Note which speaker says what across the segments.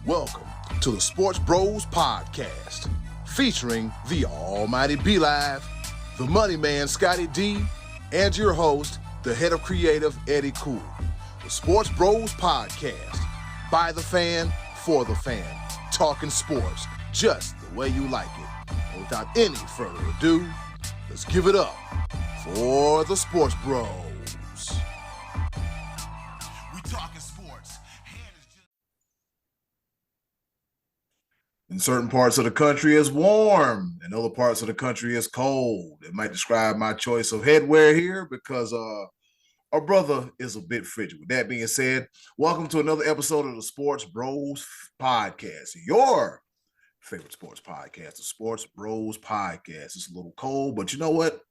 Speaker 1: Welcome to the Sports Bros Podcast, featuring the almighty B-Live, the money man Scottie D, and your host, the head of creative Eddy Kool. The Sports Bros Podcast, by the fan, for the fan, talking sports just the way you like it. And without any further ado, let's give it up for the Sports Bros. In certain parts of the country, it's warm. In other parts of the country, it's cold. It might describe my choice of headwear here because our brother is a bit frigid. With that being said, welcome to another episode of the Sports Bros Podcast, your favorite sports podcast, the Sports Bros Podcast. It's a little cold, but you know what?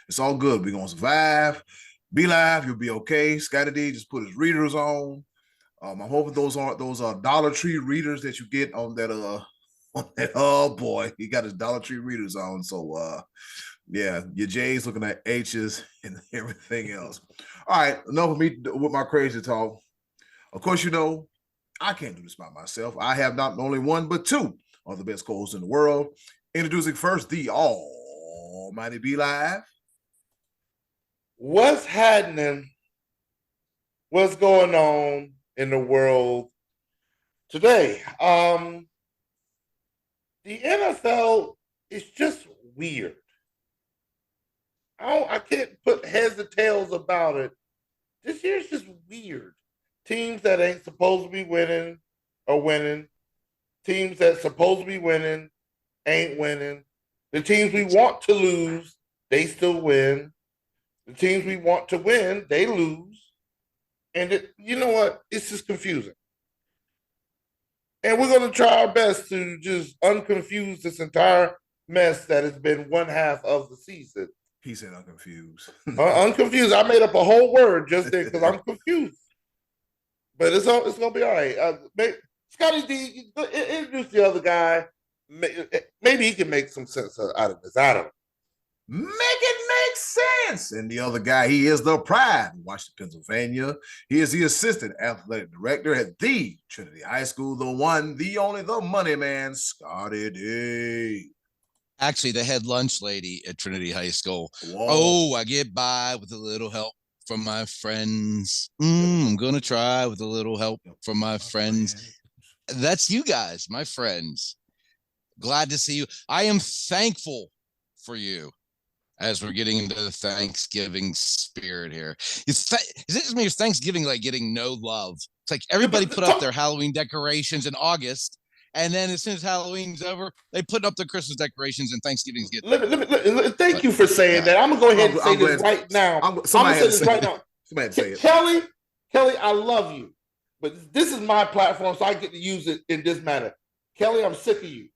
Speaker 1: It's all good. We're going to survive. Be live. You'll be okay. Scottie D just put his readers on. I'm hoping those aren't those Dollar Tree readers that you get on that oh boy, he got his Dollar Tree readers on. So yeah, your J's looking at H's and everything else. All right, enough of me with my crazy talk. Of course, you know, I can't do this by myself. I have not only one, but two of the best co-hosts in the world. Introducing first the almighty B Live.
Speaker 2: What's happening? What's going on in the world today? The NFL is just weird. I can't put heads or tails about it. This year's just weird. Teams that ain't supposed to be winning are winning. Teams that supposed to be winning ain't winning. The teams we want to lose, they still win. The teams we want to win, they lose. And you know what? It's just confusing. And we're going to try our best to just unconfuse this entire mess that has been one half of the season.
Speaker 1: He said unconfused.
Speaker 2: Unconfused. I made up a whole word just there because I'm confused. But it's going to be all right. Scottie D, introduce the other guy. Maybe he can make some sense out of this. I don't know.
Speaker 1: Make it make sense. And the other guy, he is the pride in Washington, Pennsylvania. He is the assistant athletic director at the Trinity High School, the one, the only, the money man, Scottie D.
Speaker 3: Actually, the head lunch lady at Trinity High School.
Speaker 1: Whoa.
Speaker 3: Oh, I get by with a little help from my friends. I'm going to try with a little help from my friends. That's you guys, my friends. Glad to see you. I am thankful for you. As we're getting into the Thanksgiving spirit here. Is it just me? Is Thanksgiving like getting no love? It's like everybody put up their Halloween decorations in August, and then as soon as Halloween's over, they put up their Christmas decorations and Thanksgiving's getting.
Speaker 2: Thank you for saying that. I'm going to go ahead and say this right now. I'm going to say this right now.
Speaker 1: Somebody say it.
Speaker 2: Kelly, I love you, but this is my platform, so I get to use it in this manner. Kelly, I'm sick of you.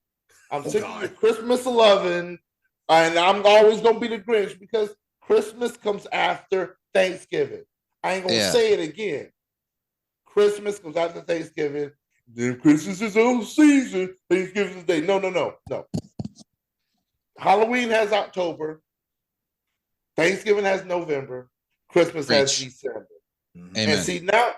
Speaker 2: I'm sick of your Christmas loving. And I'm always going to be the Grinch because Christmas comes after Thanksgiving. I ain't going to say it again. Christmas comes after Thanksgiving. Then Christmas is on season. Thanksgiving is day. No. Halloween has October. Thanksgiving has November. Christmas has December.
Speaker 3: Amen.
Speaker 2: And see, now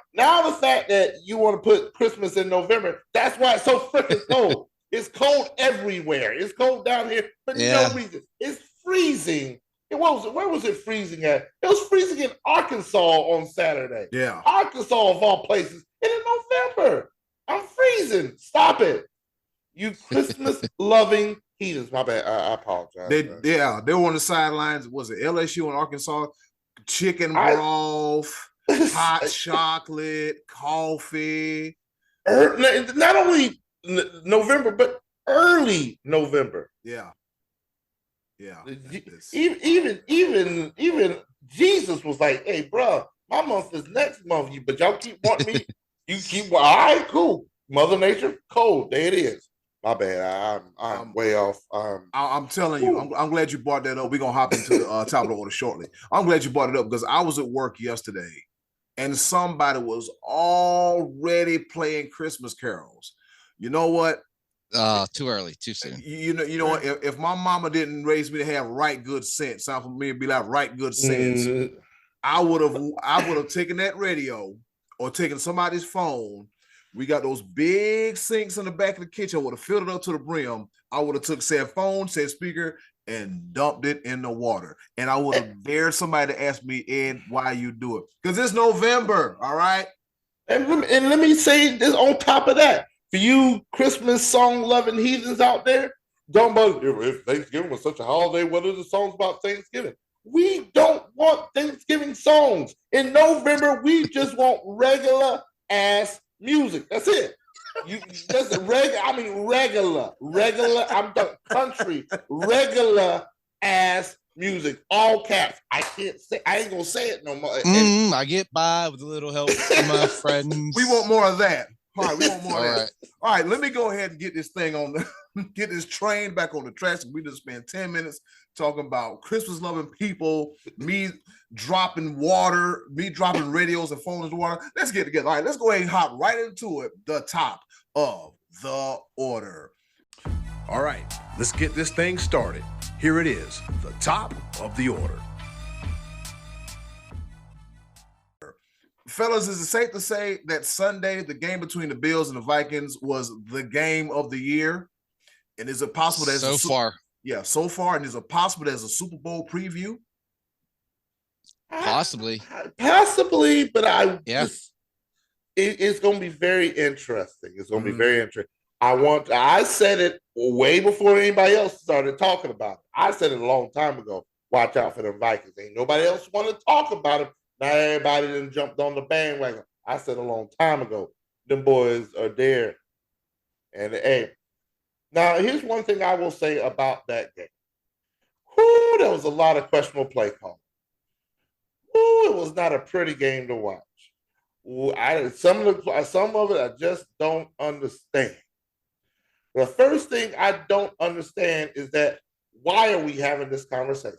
Speaker 2: the fact that you want to put Christmas in November, that's why it's so freaking cold. It's cold everywhere. It's cold down here for no reason. It's freezing. Where was it freezing at? It was freezing in Arkansas on Saturday.
Speaker 1: Yeah.
Speaker 2: Arkansas, of all places. And in November. I'm freezing. Stop it. You Christmas-loving heathens. My bad. I apologize.
Speaker 1: They were on the sidelines. Was it LSU and Arkansas? Chicken broth, hot chocolate, coffee.
Speaker 2: Not only November, but early November.
Speaker 1: Yeah.
Speaker 2: Even Jesus was like, "Hey, bro, my month is next month. But y'all keep wanting me. You keep. All right, cool. Mother Nature, cold. There it is. My bad. I'm way off.
Speaker 1: I'm telling you. I'm glad you brought that up. We're gonna hop into the top of the order shortly. I'm glad you brought it up because I was at work yesterday, and somebody was already playing Christmas carols. You know what?
Speaker 3: Too early, too soon.
Speaker 1: You know what? If my mama didn't raise me to have right good sense, sound for me to be like right good sense, I would have taken that radio or taken somebody's phone, We got those big sinks in the back of the kitchen. I would have filled it up to the brim. I would have took said phone, said speaker, and dumped it in the water. And I would have dared somebody to ask me, Ed, why you do it? Because it's November, all right?
Speaker 2: And let me say this on top of that. For you Christmas song loving heathens out there, don't bother if Thanksgiving was such a holiday, what are the songs about Thanksgiving? We don't want Thanksgiving songs. In November, we just want regular ass music. That's it. That's regular. I mean regular. I'm the country. Regular ass music. All caps. I ain't gonna say it no more.
Speaker 3: I get by with a little help from my friends.
Speaker 1: We want more of that. All right, we want more of that. Right. All right, let me go ahead and get this thing on get this train back on the tracks. We just spent 10 minutes talking about Christmas loving people, me dropping radios and phones in water. Let's get together. All right, let's go ahead and hop right into it. The top of the order. All right, let's get this thing started. Here it is, the top of the order. Fellas, is it safe to say that Sunday, the game between the Bills and the Vikings, was the game of the year? And is it possible that
Speaker 3: so far?
Speaker 1: Yeah, so far. And is it possible there's a Super Bowl preview?
Speaker 3: Possibly.
Speaker 2: Possibly, but it's going to be very interesting. It's going to be very interesting. I said it way before anybody else started talking about it. I said it a long time ago. Watch out for the Vikings. Ain't nobody else want to talk about it. Now everybody done jumped on the bandwagon. I said a long time ago, them boys are there. And hey, now here's one thing I will say about that game. Whoo, there was a lot of questionable play calling. Whoo, it was not a pretty game to watch. Some of it I just don't understand. The first thing I don't understand is that why are we having this conversation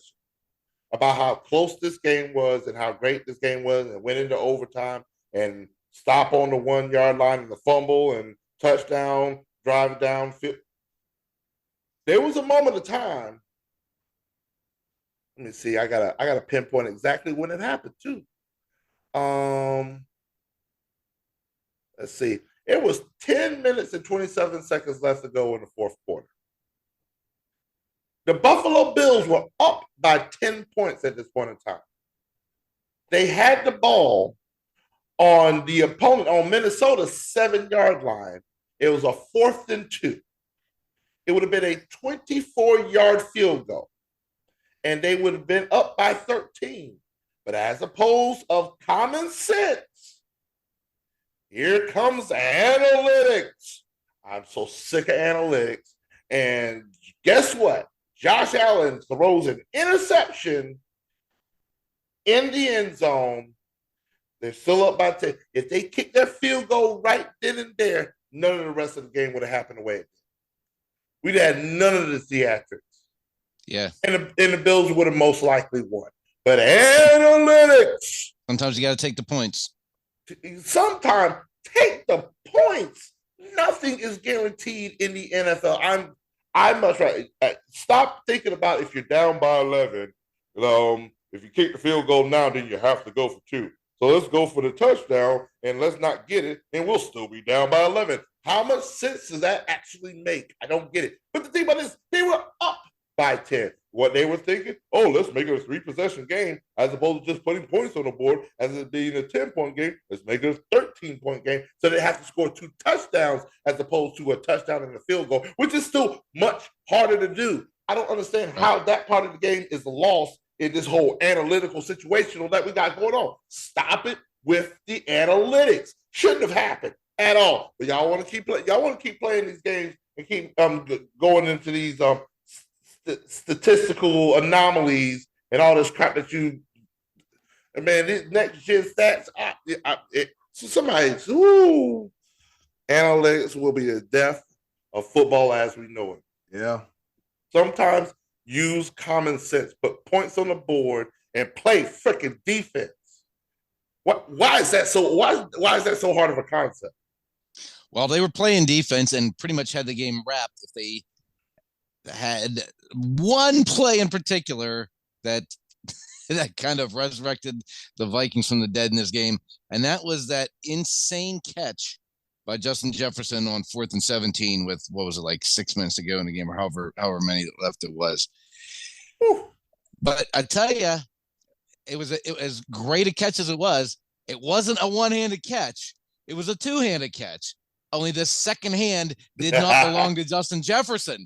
Speaker 2: about how close this game was and how great this game was and went into overtime and stop on the 1 yard line and the fumble and touchdown, drive down field. There was a moment of time. Let me see. I gotta pinpoint exactly when it happened too. Let's see. It was 10 minutes and 27 seconds left to go in the fourth quarter. The Buffalo Bills were up by 10 points at this point in time. They had the ball on the opponent, on Minnesota's 7 yard line. It was a 4th and 2. It would have been a 24-yard field goal, and they would have been up by 13. But as opposed of common sense, here comes analytics. I'm so sick of analytics. And guess what? Josh Allen throws an interception in the end zone. They're still up by 10. If they kick that field goal right then and there, none of the rest of the game would have happened the way it did. We'd had none of the theatrics.
Speaker 3: Yeah.
Speaker 2: And the Bills would have most likely won. But analytics.
Speaker 3: Sometimes you got to take the points.
Speaker 2: Sometimes take the points. Nothing is guaranteed in the NFL. I must stop thinking about if you're down by 11. If you kick the field goal now, then you have to go for 2. So let's go for the touchdown and let's not get it, and we'll still be down by 11. How much sense does that actually make? I don't get it. But the thing about this, they were up by 10. What they were thinking, let's make it a 3-possession game as opposed to just putting points on the board as it being a 10-point game. Let's make it a 13-point game. So they have to score 2 touchdowns as opposed to a touchdown and a field goal, which is still much harder to do. I don't understand how that part of the game is lost in this whole analytical situation that we got going on. Stop it with the analytics. Shouldn't have happened at all. But y'all want to keep playing these games and keep going into these statistical anomalies and all this crap that these next gen stats. Analytics will be the death of football as we know it.
Speaker 1: Yeah.
Speaker 2: Sometimes use common sense, put points on the board, and play freaking defense. Why is that so? Why is that so hard of a concept?
Speaker 3: Well, they were playing defense and pretty much had the game wrapped if they had one play in particular that kind of resurrected the Vikings from the dead in this game, and that was that insane catch by Justin Jefferson on 4th and 17 with, what was it, like 6 minutes to go in the game, or however many left it was.
Speaker 2: Whew.
Speaker 3: But I tell you, it was as great a catch as it was. It wasn't a one-handed catch. It was a two-handed catch. Only the second hand did not belong to Justin Jefferson.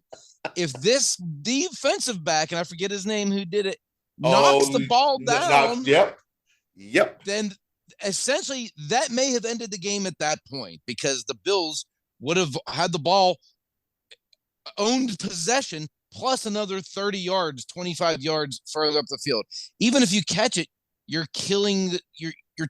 Speaker 3: If this defensive back, and I forget his name who did it, knocks the ball down,
Speaker 2: yep.
Speaker 3: then essentially that may have ended the game at that point, because the Bills would have had the ball, owned possession, plus another 30 yards, 25 yards further up the field. Even if you catch it, you're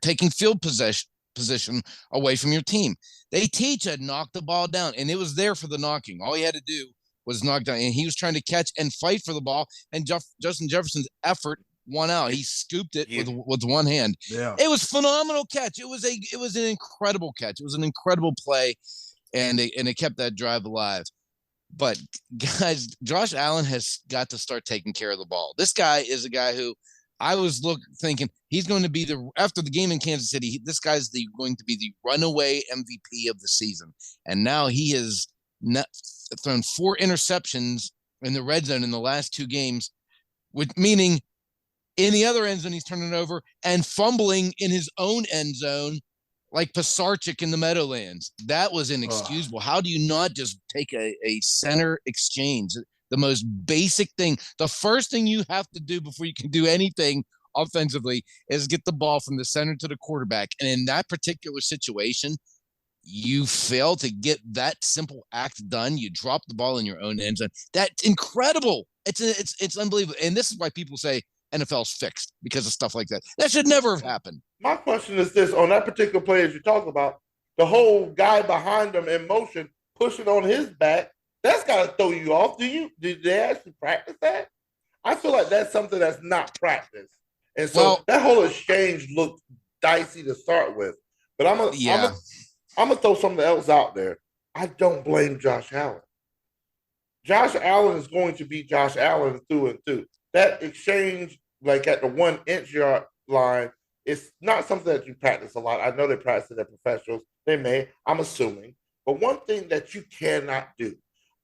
Speaker 3: taking field position away from your team. They teach a knock the ball down, and it was there for the knocking. All he had to do was knock down, and he was trying to catch and fight for the ball, and Justin Jefferson's effort won out. He scooped it with one hand.
Speaker 1: Yeah.
Speaker 3: It was a phenomenal catch. It was an incredible catch. It was an incredible play, and it kept that drive alive. But guys, Josh Allen has got to start taking care of the ball. This guy is a guy who I was thinking he's going to be after the game in Kansas City, this guy's going to be the runaway MVP of the season. And now he has thrown 4 interceptions in the red zone in the last 2 games, meaning in the other end zone, he's turning it over and fumbling in his own end zone like Pisarcik in the Meadowlands. That was inexcusable. How do you not just take a center exchange? The most basic thing. The first thing you have to do before you can do anything offensively is get the ball from the center to the quarterback. And in that particular situation, you fail to get that simple act done. You drop the ball in your own end zone. That's incredible. It's unbelievable. And this is why people say NFL's fixed, because of stuff like that. That should never have happened.
Speaker 2: My question is this: on that particular play, as you talk about, the whole guy behind him in motion, pushing on his back, that's got to throw you off. Did they actually practice that? I feel like that's something that's not practiced. And so that whole exchange looked dicey to start with. But I'm gonna throw something else out there. I don't blame Josh Allen. Josh Allen is going to be Josh Allen through and through. That exchange, like at the 1 inch yard line, it's not something that you practice a lot. I know they practice it at professionals. They may, I'm assuming. But one thing that you cannot do,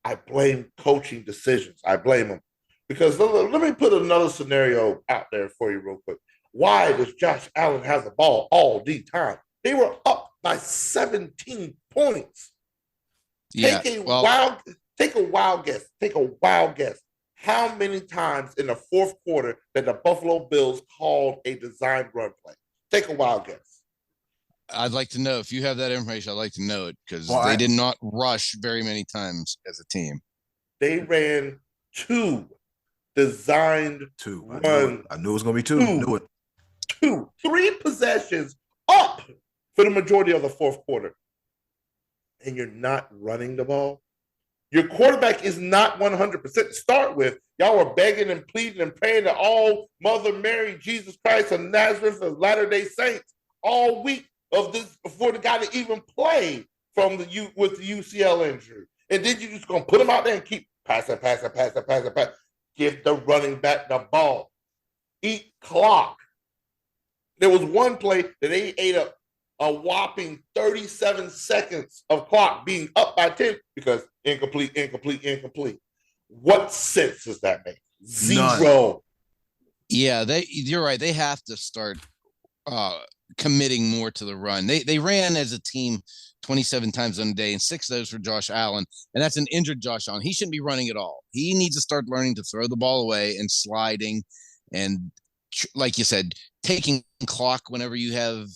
Speaker 2: I blame coaching decisions. I blame them. Because let me put another scenario out there for you real quick. Why does Josh Allen have the ball all the time? They were up by 17 points.
Speaker 3: Yeah,
Speaker 2: take a wild guess. How many times in the 4th quarter that the Buffalo Bills called a designed run play? Take a wild guess.
Speaker 3: I'd like to know. If you have that information, I'd like to know it, because they did not rush very many times as a team.
Speaker 2: They ran 2 designed runs.
Speaker 1: I knew it was going to be 2. Knew it.
Speaker 2: 3 possessions up for the majority of the 4th quarter. And you're not running the ball? Your quarterback is not 100% to start with. Y'all were begging and pleading and praying to all Mother Mary, Jesus Christ of Nazareth, of Latter-day Saints all week of this before the guy to even play with the UCL injury. And then you just going to put him out there and keep passing. Give the running back the ball. Eat clock. There was one play that they ate up a whopping 37 seconds of clock being up by 10 because incomplete. What sense does that make? Zero.
Speaker 1: None.
Speaker 3: Yeah, you're right. They have to start committing more to the run. They ran as a team 27 times on a day, and 6 of those for Josh Allen, and that's an injured Josh Allen. He shouldn't be running at all. He needs to start learning to throw the ball away and sliding, and like you said, taking clock whenever you have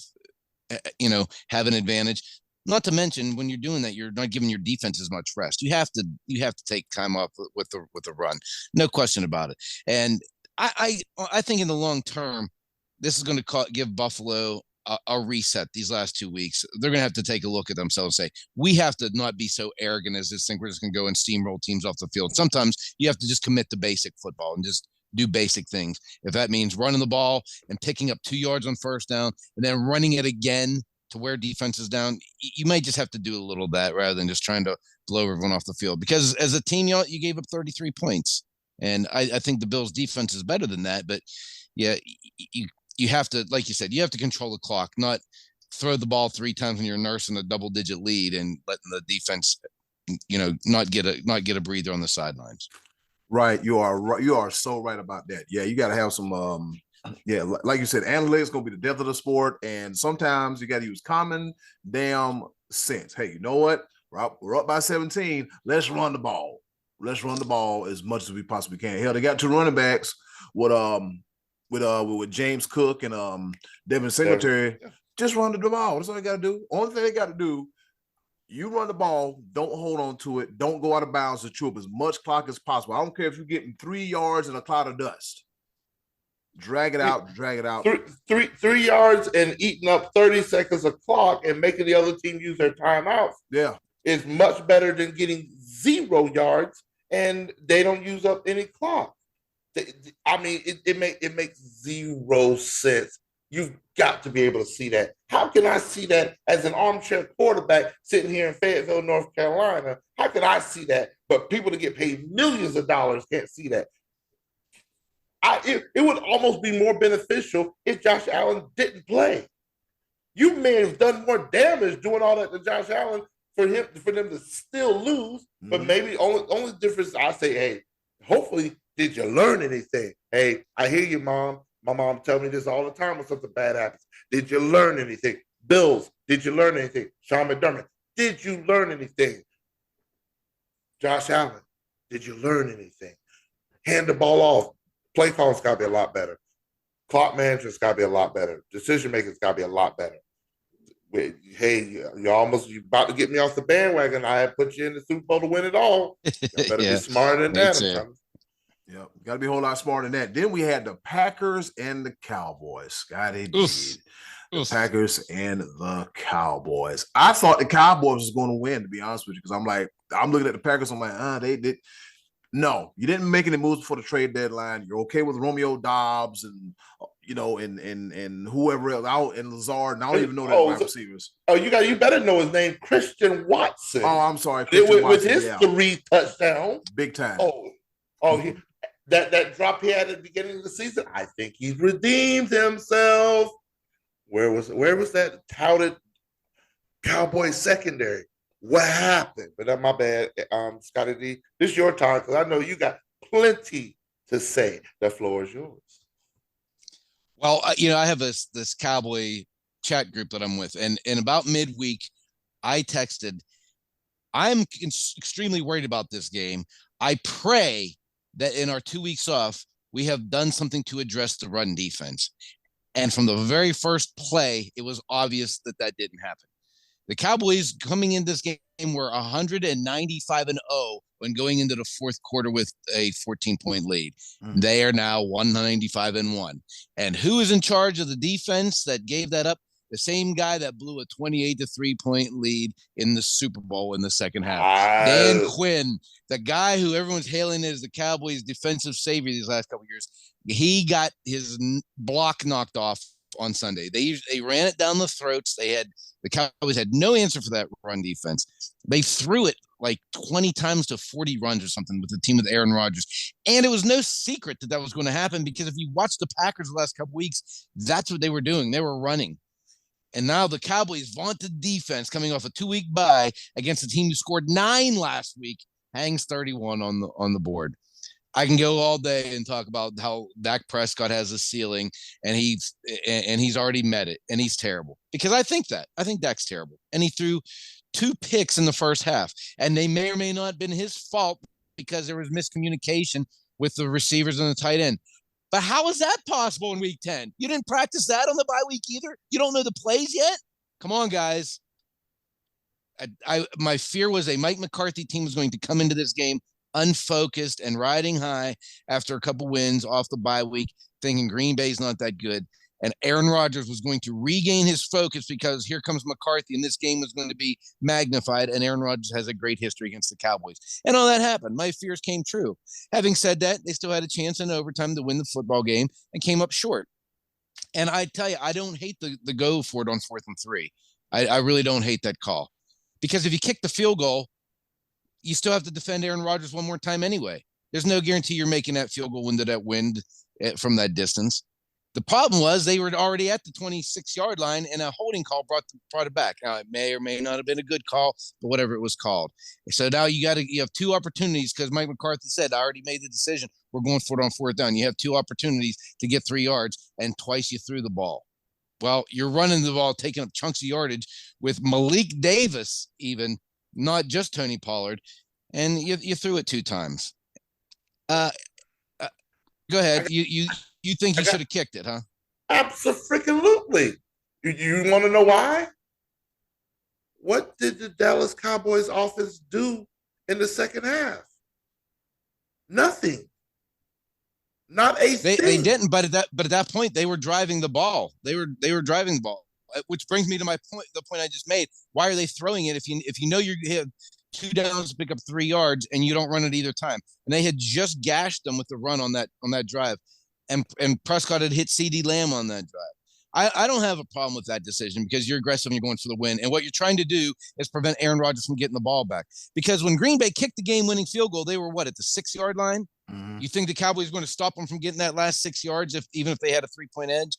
Speaker 3: an advantage. Not to mention, when you're doing that, you're not giving your defense as much rest. You have to take time off with the run, no question about it. And I think in the long term, this is going to give Buffalo a reset. These last 2 weeks, they're going to have to take a look at themselves and say, we have to not be so arrogant as this thing. We're just going to go and steamroll teams off the field. Sometimes you have to just commit to basic football and just do basic things. If that means running the ball and picking up 2 yards on first down and then running it again to wear defense is down, you might just have to do a little of that rather than just trying to blow everyone off the field. Because as a team, you gave up 33 points. And I think the Bills' defense is better than that. But, yeah, you have to, like you said, you have to control the clock, not throw the ball 3 times when you're nursing a double-digit lead and letting the defense, not get a breather on the sidelines.
Speaker 1: Right, you are right. You are so right about that. Yeah, you got to have some. Yeah, like you said, analytics gonna be the death of the sport, and sometimes you got to use common damn sense. Hey, you know what? We're up by 17. Let's run the ball. Let's run the ball as much as we possibly can. Hell, they got 2 running backs with James Cook and Devin Singletary. Just run the ball. That's all they got to do. Only thing they got to do. You run the ball, don't hold on to it, don't go out of bounds to chew up as much clock as possible. I don't care if you're getting 3 yards in a cloud of dust. Drag it out.
Speaker 2: 3 yards and eating up 30 seconds of clock and making the other team use their timeouts.
Speaker 1: Yeah.
Speaker 2: Is much better than getting 0 yards and they don't use up any clock. It makes 0 sense. You've got to be able to see that. How can I see that as an armchair quarterback sitting here in Fayetteville, North Carolina? How can I see that? But people that get paid millions of dollars can't see that. It would almost be more beneficial if Josh Allen didn't play. You may have done more damage doing all that to Josh Allen for them to still lose. Mm-hmm. But maybe only difference I say, hey, hopefully, did you learn anything? Hey, I hear you, Mom. My mom tells me this all the time when something bad happens. Did you learn anything? Bills, did you learn anything? Sean McDermott, did you learn anything? Josh Allen, did you learn anything? Hand the ball off. Play calling's got to be a lot better. Clock management's got to be a lot better. Decision making's got to be a lot better. Hey, you're about to get me off the bandwagon. I had put you in the Super Bowl to win it all. You better be smarter than that.
Speaker 1: Yeah, got to be a whole lot smarter than that. Then we had the Packers and the Cowboys. Scottie D. The Packers and the Cowboys. I thought the Cowboys was going to win, to be honest with you, because I'm looking at the Packers. I'm like, they did. No, you didn't make any moves before the trade deadline. You're okay with Romeo Dobbs and and whoever else out in Lazard. And I don't even know that wide receivers.
Speaker 2: Oh, you better know his name, Christian Watson.
Speaker 1: Oh, I'm sorry,
Speaker 2: with his 3 touchdowns,
Speaker 1: big time.
Speaker 2: That drop he had at the beginning of the season, I think he's redeemed himself. Where was that touted Cowboy secondary? What happened? But my bad, Scottie D. This is your time because I know you got plenty to say. The floor is yours.
Speaker 3: Well, I have this Cowboy chat group that I'm with, and about midweek, I texted, I'm extremely worried about this game. I pray that in our 2 weeks off, we have done something to address the run defense. And from the very first play, it was obvious that didn't happen. The Cowboys coming in this game were 195-0 when going into the fourth quarter with a 14-point lead. They are now 195-1. And who is in charge of the defense that gave that up? The same guy that blew a 28-3-point lead in the Super Bowl in the second half. Dan Quinn, the guy who everyone's hailing as the Cowboys' defensive savior these last couple of years, he got his block knocked off on Sunday. They ran it down the throats. The Cowboys had no answer for that run defense. They threw it like 20 times to 40 runs or something with the team with Aaron Rodgers. And it was no secret that was going to happen because if you watch the Packers the last couple of weeks, that's what they were doing. They were running. And now the Cowboys' vaunted defense coming off a 2-week bye against a team who scored 9 last week hangs 31 on the board. I can go all day and talk about how Dak Prescott has a ceiling and he's already met it and he's terrible because I think Dak's terrible and he threw 2 picks in the first half and they may or may not have been his fault because there was miscommunication with the receivers and the tight end. But how is that possible in week 10? You didn't practice that on the bye week either? You don't know the plays yet? Come on, guys. My fear was a Mike McCarthy team was going to come into this game unfocused and riding high after a couple wins off the bye week, thinking Green Bay's not that good. And Aaron Rodgers was going to regain his focus because here comes McCarthy, and this game was going to be magnified, and Aaron Rodgers has a great history against the Cowboys. And all that happened. My fears came true. Having said that, they still had a chance in overtime to win the football game and came up short. And I tell you, I don't hate the go for it on 4th and 3. I really don't hate that call. Because if you kick the field goal, you still have to defend Aaron Rodgers one more time anyway. There's no guarantee you're making that field goal into that wind from that distance. The problem was they were already at the 26-yard line, and a holding call brought it back. Now, it may or may not have been a good call, but whatever it was called. So now you have two opportunities because Mike McCarthy said, I already made the decision. We're going for it on fourth down. You have two opportunities to get 3 yards, and twice you threw the ball. Well, you're running the ball, taking up chunks of yardage with Malik Davis, even not just Tony Pollard, and you threw it 2 times. Go ahead. You think he should have kicked it, huh?
Speaker 2: Absolutely. You want to know why? What did the Dallas Cowboys offense do in the second half? Nothing. Not a thing.
Speaker 3: They didn't, but at that point they were driving the ball. They were driving the ball, which brings me to my point. The point I just made. Why are they throwing it if you know you have 2 downs to pick up 3 yards and you don't run it either time? And they had just gashed them with the run on that drive, and Prescott had hit CeeDee Lamb on that drive. I don't have a problem with that decision because you're aggressive and you're going for the win. And what you're trying to do is prevent Aaron Rodgers from getting the ball back. Because when Green Bay kicked the game-winning field goal, they were at the 6-yard line? Mm-hmm. You think the Cowboys are going to stop them from getting that last 6 yards even if they had a 3-point edge?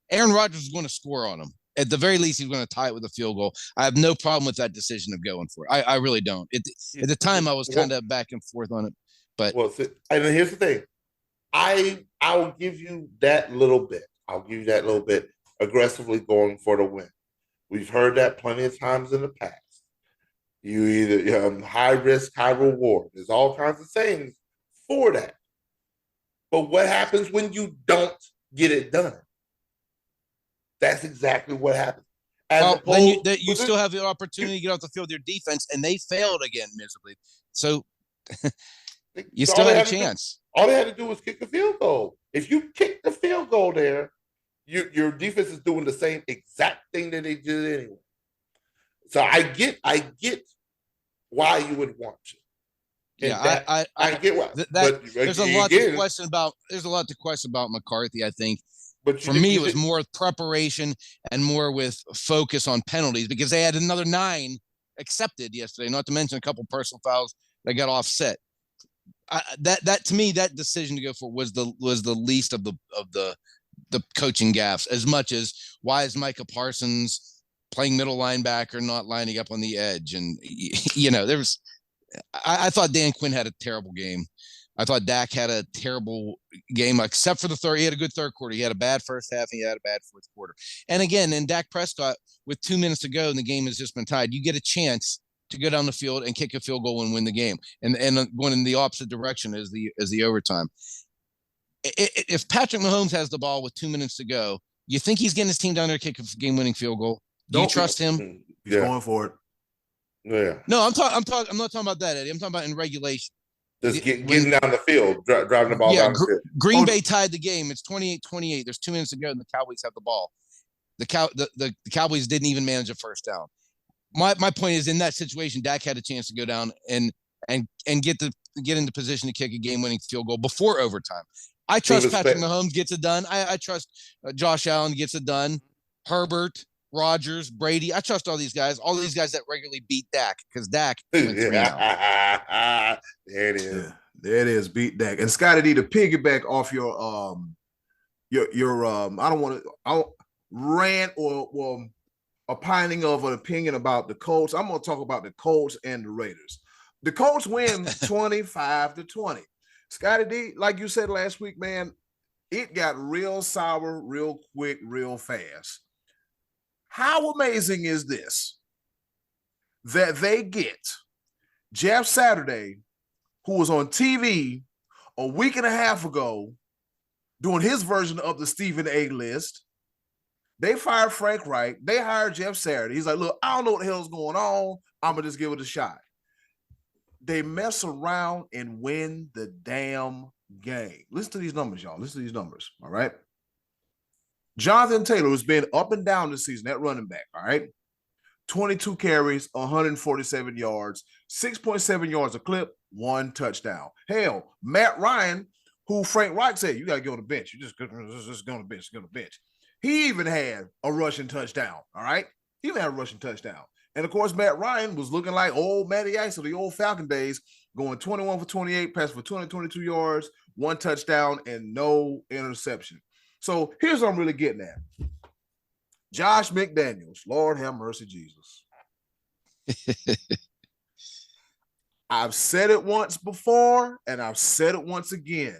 Speaker 3: Aaron Rodgers is going to score on them. At the very least, he's going to tie it with a field goal. I have no problem with that decision of going for it. I really don't. At the time, I was kind of back and forth on it. But
Speaker 2: and here's the thing. I'll give you that little bit. Aggressively going for the win. We've heard that plenty of times in the past. You either high risk, high reward. There's all kinds of sayings for that. But what happens when you don't get it done? That's exactly what happens.
Speaker 3: Then you still have the opportunity to get off the field with your defense, and they failed again miserably. So you still had a chance.
Speaker 2: All they had to do was kick the field goal. If you kick the field goal there, your defense is doing the same exact thing that they did anyway. So I get why you would want to.
Speaker 3: Yeah,
Speaker 2: I get why.
Speaker 3: There's a lot to question about. There's a lot to question about McCarthy, I think. But for me, it was more preparation and more with focus on penalties because they had another 9 accepted yesterday. Not to mention a couple personal fouls that got offset. That to me, that decision to go for was the least of the coaching gaffes. As much as why is Micah Parsons playing middle linebacker, not lining up on the edge, and there was. I thought Dan Quinn had a terrible game. I thought Dak had a terrible game, except for the third. He had a good third quarter. He had a bad first half. He had a bad fourth quarter. And again, in Dak Prescott, with 2 minutes to go and the game has just been tied, you get a chance to go down the field and kick a field goal and win the game. And going in the opposite direction as the overtime. If Patrick Mahomes has the ball with 2 minutes to go, you think he's getting his team down there to kick a game-winning field goal? Do you trust him?
Speaker 1: He's going for it.
Speaker 2: Yeah.
Speaker 3: No, I'm not talking about that, Eddie. I'm talking about in regulation.
Speaker 2: Just getting down the field, driving the ball down the field.
Speaker 3: Green Bay tied the game. It's 28-28. There's 2 minutes to go, and the Cowboys have the ball. The Cowboys didn't even manage a first down. My point is, in that situation, Dak had a chance to go down and get into position to kick a game-winning field goal before overtime. I trust Patrick Mahomes gets it done. I trust Josh Allen gets it done. Herbert, Rodgers, Brady. I trust all these guys that regularly beat Dak because Dak went 3-0.
Speaker 2: There it is.
Speaker 1: Yeah, there it is. Beat Dak. And Scottie D, to piggyback off your I don't want to rant or opining of an opinion about the Colts. I'm going to talk about the Colts and the Raiders. The Colts win 25-20. Scottie D, like you said last week, man, it got real sour, real quick, real fast. How amazing is this? That they get Jeff Saturday, who was on TV a week and a half ago doing his version of the Stephen A. list. They fired Frank Reich. They hired Jeff Saturday. He's like, look, I don't know what the hell's going on. I'm going to just give it a shot. They mess around and win the damn game. Listen to these numbers, y'all. Listen to these numbers, all right? Jonathan Taylor has been up and down this season at running back, all right? 22 carries, 147 yards, 6.7 yards a clip, 1 touchdown. Hell, Matt Ryan, who Frank Reich said, you got to go on the bench. You just go on the bench. He even had a rushing touchdown, all right? He even had a rushing touchdown. And, of course, Matt Ryan was looking like old Matty Ice of the old Falcon days, going 21 for 28, passing for 222 yards, 1 touchdown, and no interception. So here's what I'm really getting at. Josh McDaniels, Lord have mercy, Jesus. I've said it once before, and I've said it once again.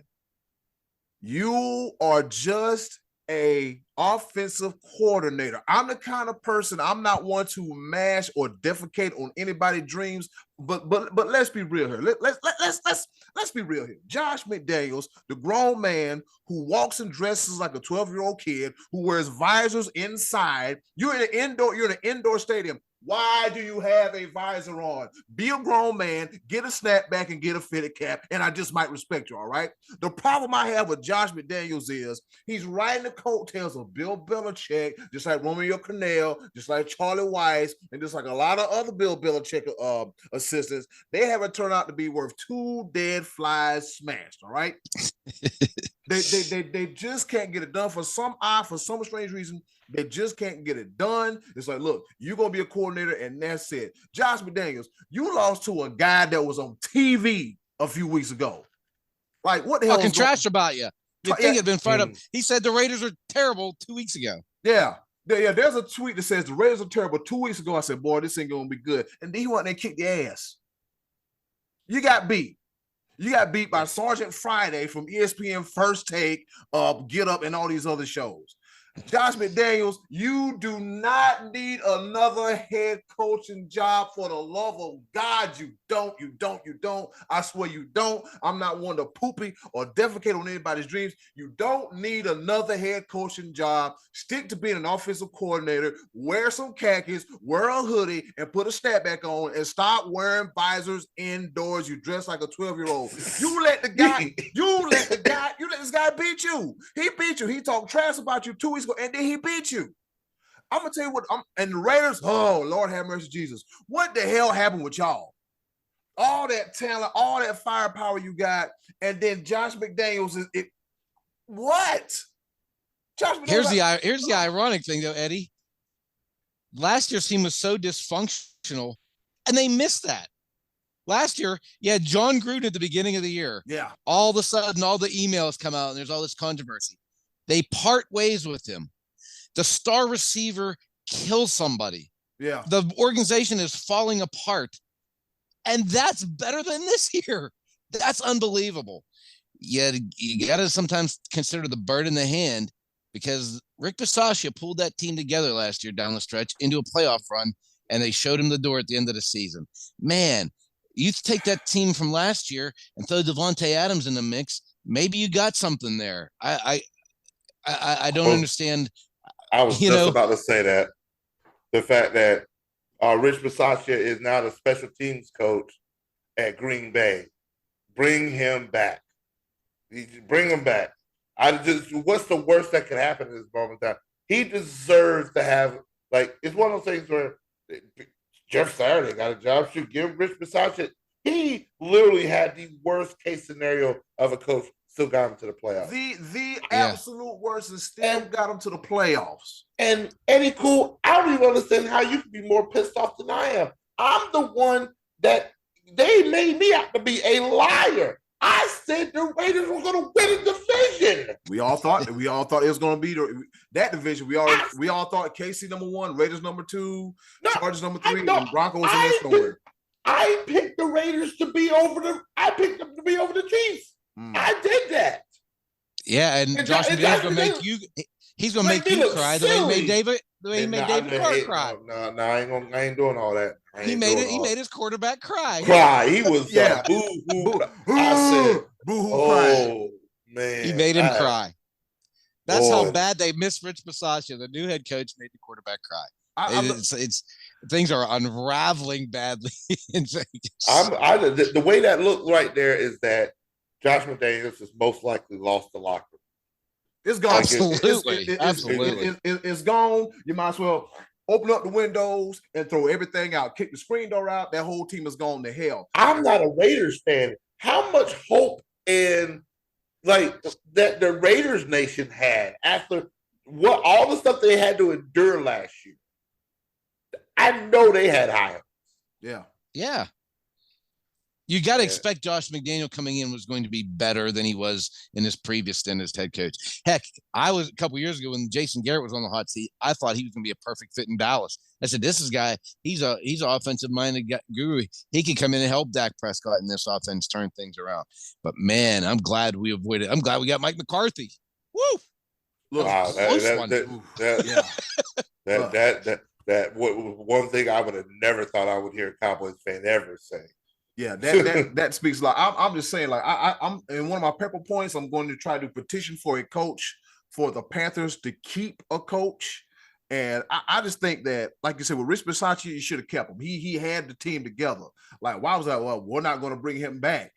Speaker 1: You are just a offensive coordinator. I'm the kind of person, I'm not one to mash or defecate on anybody's dreams, but let's be real here. Let's be real here. Josh McDaniels, the grown man who walks and dresses like a 12-year-old kid, who wears visors inside. You're in an indoor stadium. Why do you have a visor on? Be a grown man, get a snapback and get a fitted cap, and I just might respect you, all right? The problem I have with Josh McDaniels is he's riding the coattails of Bill Belichick, just like Romeo Cornell, just like Charlie Weiss, and just like a lot of other Bill Belichick assistants. They haven't turned out to be worth 2 dead flies smashed, all right? They just can't get it done for some strange reason. They just can't get it done. It's like, look, you're going to be a coordinator, and that's it. Josh McDaniels, you lost to a guy that was on TV a few weeks ago. Like, what the hell?
Speaker 3: Talking trash about you. You think it'd been fired up. He said the Raiders are terrible 2 weeks ago.
Speaker 1: Yeah. There's a tweet that says the Raiders are terrible 2 weeks ago. I said, boy, this ain't going to be good. And then he went and kicked the ass. You got beat. You got beat by Sergeant Friday from ESPN First Take, Get Up, and all these other shows. Josh McDaniels, you do not need another head coaching job for the love of God. You don't. I swear you don't. I'm not one to poopy or defecate on anybody's dreams. You don't need another head coaching job. Stick to being an offensive coordinator. Wear some khakis, wear a hoodie, and put a snapback on, and stop wearing visors indoors. You dress like a 12-year-old. You let this guy beat you. He beat you. He talked trash about you 2 weeks ago, and then he beat you. I'm gonna tell you what. And the Raiders. Oh, Lord have mercy, Jesus. What the hell happened with y'all? All that talent, all that firepower you got, and then Josh McDaniels is it. What? Josh McDaniels.
Speaker 3: Here's the ironic thing, though, Eddie. Last year's team was so dysfunctional, and they missed that. Last year, you had John Gruden at the beginning of the year.
Speaker 1: Yeah.
Speaker 3: All of a sudden, all the emails come out, and there's all this controversy. They part ways with him. The star receiver kills somebody.
Speaker 1: Yeah.
Speaker 3: The organization is falling apart. And that's better than this year. That's unbelievable. Yeah, you got to sometimes consider the bird in the hand, because Rick Bisaccia pulled that team together last year down the stretch into a playoff run, and they showed him the door at the end of the season. Man, you take that team from last year and throw Devontae Adams in the mix, maybe you got something there. I don't understand.
Speaker 2: I was just about to say that. The fact that Rich Bisaccia is now the special teams coach at Green Bay. Bring him back. Bring him back. What's the worst that could happen at this moment in time? He deserves to have, it's one of those things where Jeff Saturday got a job. Should give Rich Bisaccia. He literally had the worst case scenario of a coach, still got him to the playoffs.
Speaker 1: The absolute worst, and still got him to the playoffs.
Speaker 2: And Eddy Kool, I don't even understand how you can be more pissed off than I am. I'm the one that they made me out to be a liar. I said the Raiders were going to win a division.
Speaker 1: We all thought it was going to be that division. We all thought KC number 1, Raiders number 2, Chargers number 3, and Broncos in there somewhere.
Speaker 2: I picked the Raiders to be over the Chiefs. I did that.
Speaker 3: Yeah, and Josh McDaniels gonna make you. He's gonna make you cry the way he made David. The way he made David Carr cry.
Speaker 2: No, I ain't doing all that.
Speaker 3: He made his quarterback cry.
Speaker 2: He was boo hoo. I said boo hoo. Oh man,
Speaker 3: he made him cry. That's how bad they missed Rich Bisaccia. The new head coach made the quarterback cry. It's things are unraveling badly in Vegas.
Speaker 2: The way that looked right there is that Josh McDaniels has most likely lost the locker room.
Speaker 1: It's gone.
Speaker 3: Absolutely.
Speaker 1: It's gone. You might as well open up the windows and throw everything out. Kick the screen door out. That whole team is gone to hell.
Speaker 2: I'm not a Raiders fan. How much hope in that the Raiders nation had after what all the stuff they had to endure last year? I know they had high hopes.
Speaker 1: Yeah.
Speaker 3: Yeah. You got to expect Josh McDaniel coming in was going to be better than he was in his previous stint as head coach. Heck, I was a couple years ago when Jason Garrett was on the hot seat. I thought he was going to be a perfect fit in Dallas. I said, this is guy. He's an offensive minded guru. He can come in and help Dak Prescott in this offense turn things around. But man, I'm glad we avoided. I'm glad we got Mike McCarthy. Woo!
Speaker 2: Look, wow, that one thing I would have never thought I would hear a Cowboys fan ever say.
Speaker 1: Yeah, that speaks a lot. I'm just saying, like, I'm in one of my pepper points, I'm going to try to petition for a coach for the Panthers to keep a coach. And I just think that, like you said, with Rich Bisaccia, you should have kept him. He had the team together. Like, why was that? Well, we're not going to bring him back.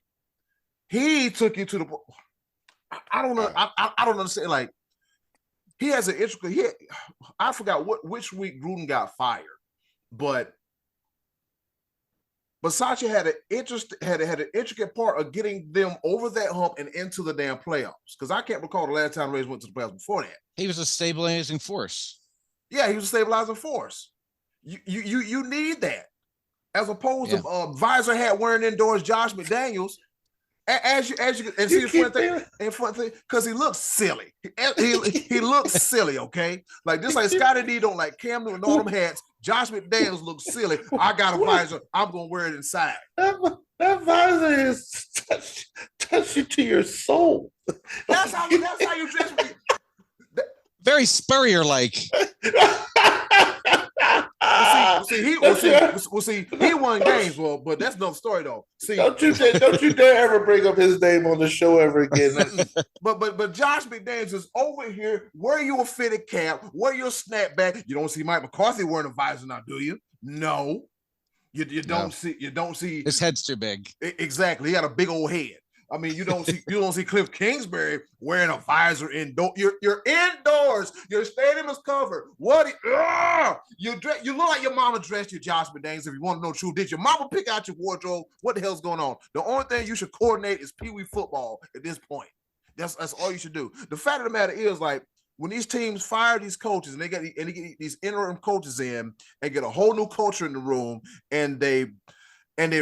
Speaker 1: He took you to the. I don't know. I don't understand. Like, he has an intricate. I forgot which week Gruden got fired, but Bisaccia had an intricate part of getting them over that hump and into the damn playoffs. Because I can't recall the last time Rays went to the playoffs before that.
Speaker 3: He was a stabilizing force.
Speaker 1: Yeah, he was a stabilizing force. You need that, as opposed to Visor hat wearing indoors Josh McDaniels. As you and see the fun thing, because he looks silly. He looks silly, okay? Like this, like Scottie D don't like Cam Newton and all them hats. Josh McDaniels looks silly. I got a visor. I'm gonna wear it inside.
Speaker 2: That visor is touch you to your soul.
Speaker 1: That's how you dress.
Speaker 3: Very Spurrier-like.
Speaker 1: He won games, but that's no story though. See,
Speaker 2: don't you dare ever bring up his name on the show ever again.
Speaker 1: but Josh McDaniels is over here. Wear your fitted cap, wear your snapback. You don't see Mike McCarthy wearing a visor now, do you? No, you don't see.
Speaker 3: His head's too big.
Speaker 1: Exactly, he got a big old head. I mean, you don't see Cliff Kingsbury wearing a visor indoors. You're indoors. Your stadium is covered. You look like your mama dressed you, Josh McDaniels. If you want to know the truth, did your mama pick out your wardrobe? What the hell's going on? The only thing you should coordinate is Pee Wee football at this point. That's all you should do. The fact of the matter is, like, when these teams fire these coaches and they get these interim coaches in and get a whole new culture in the room, and they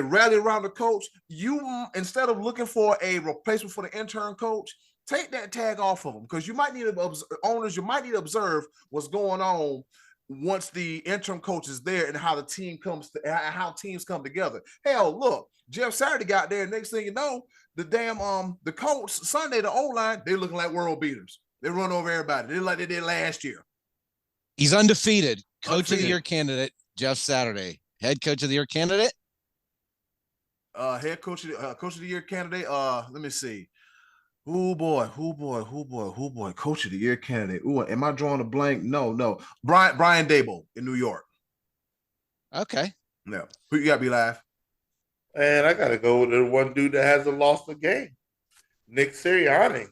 Speaker 1: rally around the coach, you, instead of looking for a replacement for the intern coach, take that tag off of them, because you might need to observe what's going on once the interim coach is there and how teams come together. Hell, look, Jeff Saturday got there. Next thing you know, the Colts Sunday, the O-line, they're looking like world beaters. They run over everybody. They're like they did last year.
Speaker 3: He's undefeated. Coach of the year candidate, Jeff Saturday. Head coach of the year candidate?
Speaker 1: Head coach of the year candidate. Let me see. Who boy. Coach of the year candidate. Ooh, am I drawing a blank? No. Brian Daboll in New York.
Speaker 3: Okay.
Speaker 1: Yeah. Who you got, be live?
Speaker 2: And I gotta go with the one dude that hasn't lost a game. Nick Sirianni.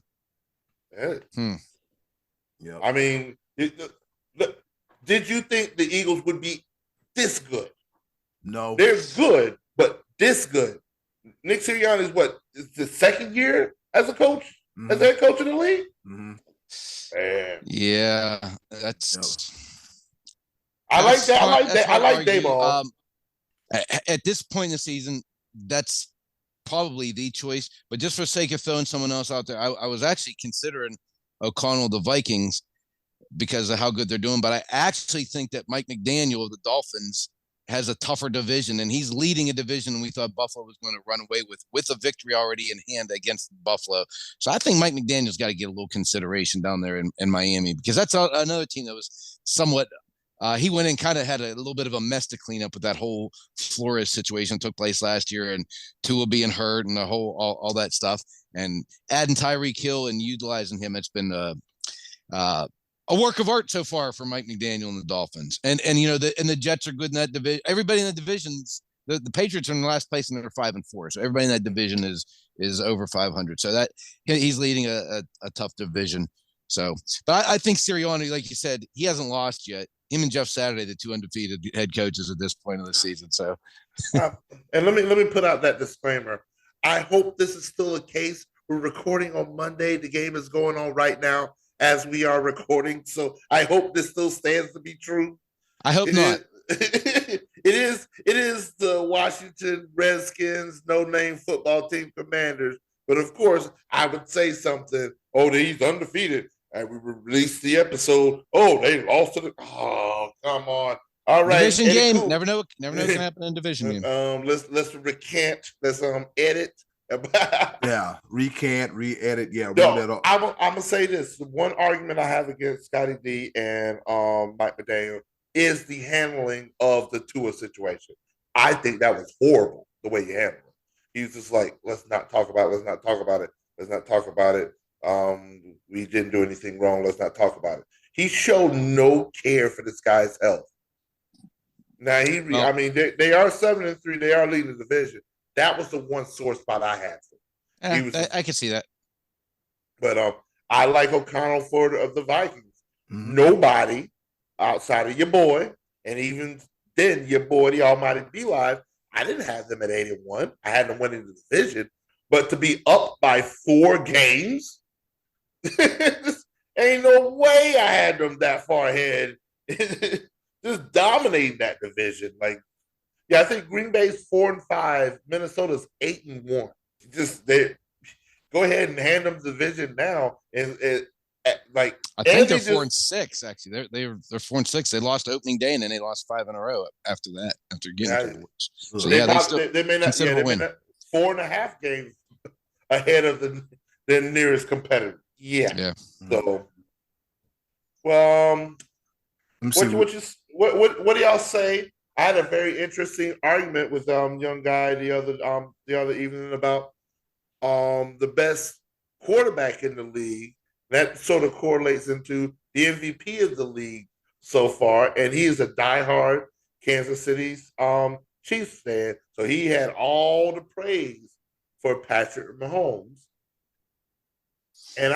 Speaker 1: Yeah.
Speaker 2: I mean, did you think the Eagles would be this good?
Speaker 1: No.
Speaker 2: They're good, but this good. Nick Sirianni is what? Is the second year as a coach, as head coach in the league?
Speaker 1: Mm-hmm.
Speaker 3: Yeah, that's.
Speaker 2: I like that. I like Daboll.
Speaker 3: At this point in the season, that's probably the choice. But just for sake of throwing someone else out there, I was actually considering O'Connell, the Vikings, because of how good they're doing. But I actually think that Mike McDaniel of the Dolphins has a tougher division, and he's leading a division we thought Buffalo was going to run away with a victory already in hand against Buffalo. So I think Mike McDaniel's got to get a little consideration down there in Miami, because that's another team that was somewhat he went in, kind of had a little bit of a mess to clean up with that whole Flores situation that took place last year, and Tua being hurt and the whole all that stuff, and adding Tyreek Hill and utilizing him. It's been a work of art so far for Mike McDaniel and the Dolphins. And you know, the Jets are good in that division. Everybody in the divisions, the Patriots are in the last place and they're 5-4. So everybody in that division is over 500. So that he's leading a tough division. So, but I think Sirianni, like you said, he hasn't lost yet. Him and Jeff Saturday, the two undefeated head coaches at this point of the season. So,
Speaker 2: and let me put out that disclaimer. I hope this is still a case. We're recording on Monday. The game is going on right now as we are recording. So I hope this still stands to be true.
Speaker 3: I hope not.
Speaker 2: it is the Washington Redskins no-name football team Commanders. But of course, I would say something. Oh, he's undefeated, and we released the episode. Oh, they lost to the. Oh, come on. All right,
Speaker 3: Division
Speaker 2: Eddy
Speaker 3: game.
Speaker 2: Kool.
Speaker 3: Never know what's gonna happen in division game.
Speaker 2: Let's recant. Let's edit.
Speaker 1: Yeah, recant, re-edit. Yeah, roll
Speaker 2: No,
Speaker 1: that up.
Speaker 2: I'm gonna say this. The one argument I have against Scottie D and Mike McDaniel is the handling of the Tua situation. I think that was horrible the way you handled it. He's just like, let's not talk about it. Let's not talk about it. Let's not talk about it. We didn't do anything wrong. Let's not talk about it. He showed no care for this guy's health. Now I mean, they are 7-3. They are leading the division. That was the one sore spot I had for him.
Speaker 3: I can see that.
Speaker 2: But I like O'Connell for the Vikings.
Speaker 1: Mhm.
Speaker 2: Nobody outside of your boy, and even then, your boy, the Almighty B Live, I didn't have them at 8-1. I had them winning the division. But to be up by 4 games, ain't no way I had them that far ahead. Just dominating that division. Like, yeah, I think Green Bay's 4-5, Minnesota's 8-1. Just they go ahead and hand them the division now. And like,
Speaker 3: I think they're 4-6. Actually, they're 4-6. They lost opening day and then they lost 5 in a row after that. After getting to the Woods. So
Speaker 2: they may not. Yeah, they may not 4.5 games ahead of their nearest competitor. Yeah. So, well, what do y'all say? I had a very interesting argument with young guy the other evening about the best quarterback in the league. That sort of correlates into the MVP of the league so far, and he is a diehard Kansas City's Chiefs fan. So he had all the praise for Patrick Mahomes, and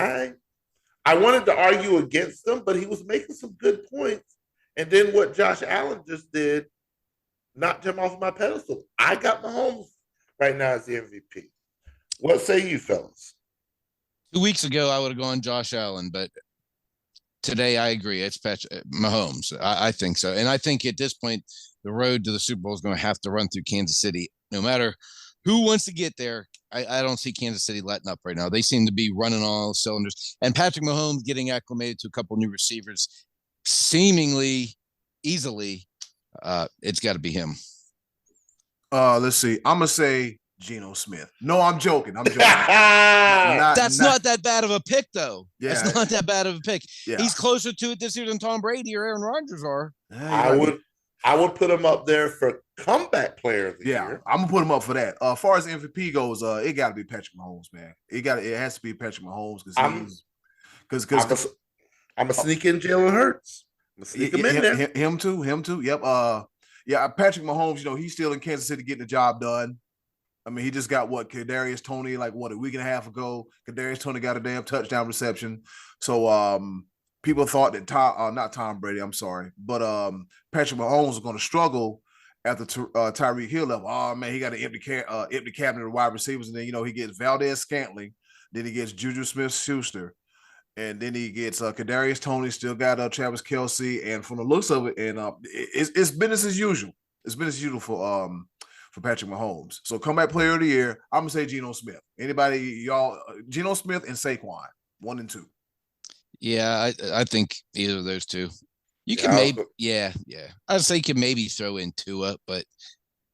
Speaker 2: I wanted to argue against him, but he was making some good points. And then what Josh Allen just did knocked him off my pedestal. I got Mahomes right now as the MVP. What say you, fellas?
Speaker 3: 2 weeks ago, I would have gone Josh Allen, but today I agree. It's Mahomes. I think so. And I think at this point, the road to the Super Bowl is going to have to run through Kansas City. No matter who wants to get there, I don't see Kansas City letting up right now. They seem to be running all cylinders. And Patrick Mahomes getting acclimated to a couple new receivers seemingly easily. It's got to be him.
Speaker 1: Let's see. I'm gonna say Geno Smith. No, I'm joking. That's
Speaker 3: not that bad of a pick, though.
Speaker 1: Yeah,
Speaker 3: that's not that bad of a pick.
Speaker 1: Yeah.
Speaker 3: He's closer to it this year than Tom Brady or Aaron Rodgers are.
Speaker 2: I would put him up there for comeback player of the year.
Speaker 1: I'm gonna put him up for that. As far as MVP goes, it got to be Patrick Mahomes, man. It has to be Patrick Mahomes because
Speaker 2: I'm gonna sneak in Jalen Hurts. I'm gonna sneak him in there.
Speaker 1: Him too. Yep. Patrick Mahomes. He's still in Kansas City getting the job done. I mean, he just got Kadarius Toney a week and a half ago. Kadarius Toney got a damn touchdown reception. So people thought that not Tom Brady, I'm sorry, but Patrick Mahomes was going to struggle after Tyreek Hill left. Oh man, he got an empty cabinet of wide receivers, and then he gets Valdez Scantling, then he gets Juju Smith-Schuster, and then he gets Kadarius Toney. Still got Travis Kelce, and from the looks of it, and it's business as usual. It's business as usual for Patrick Mahomes. So comeback player of the year, I'm gonna say Geno Smith. Anybody, y'all? Geno Smith and Saquon, 1 and 2.
Speaker 3: Yeah, I think either of those two. You can maybe, I'd say you could maybe throw in Tua, but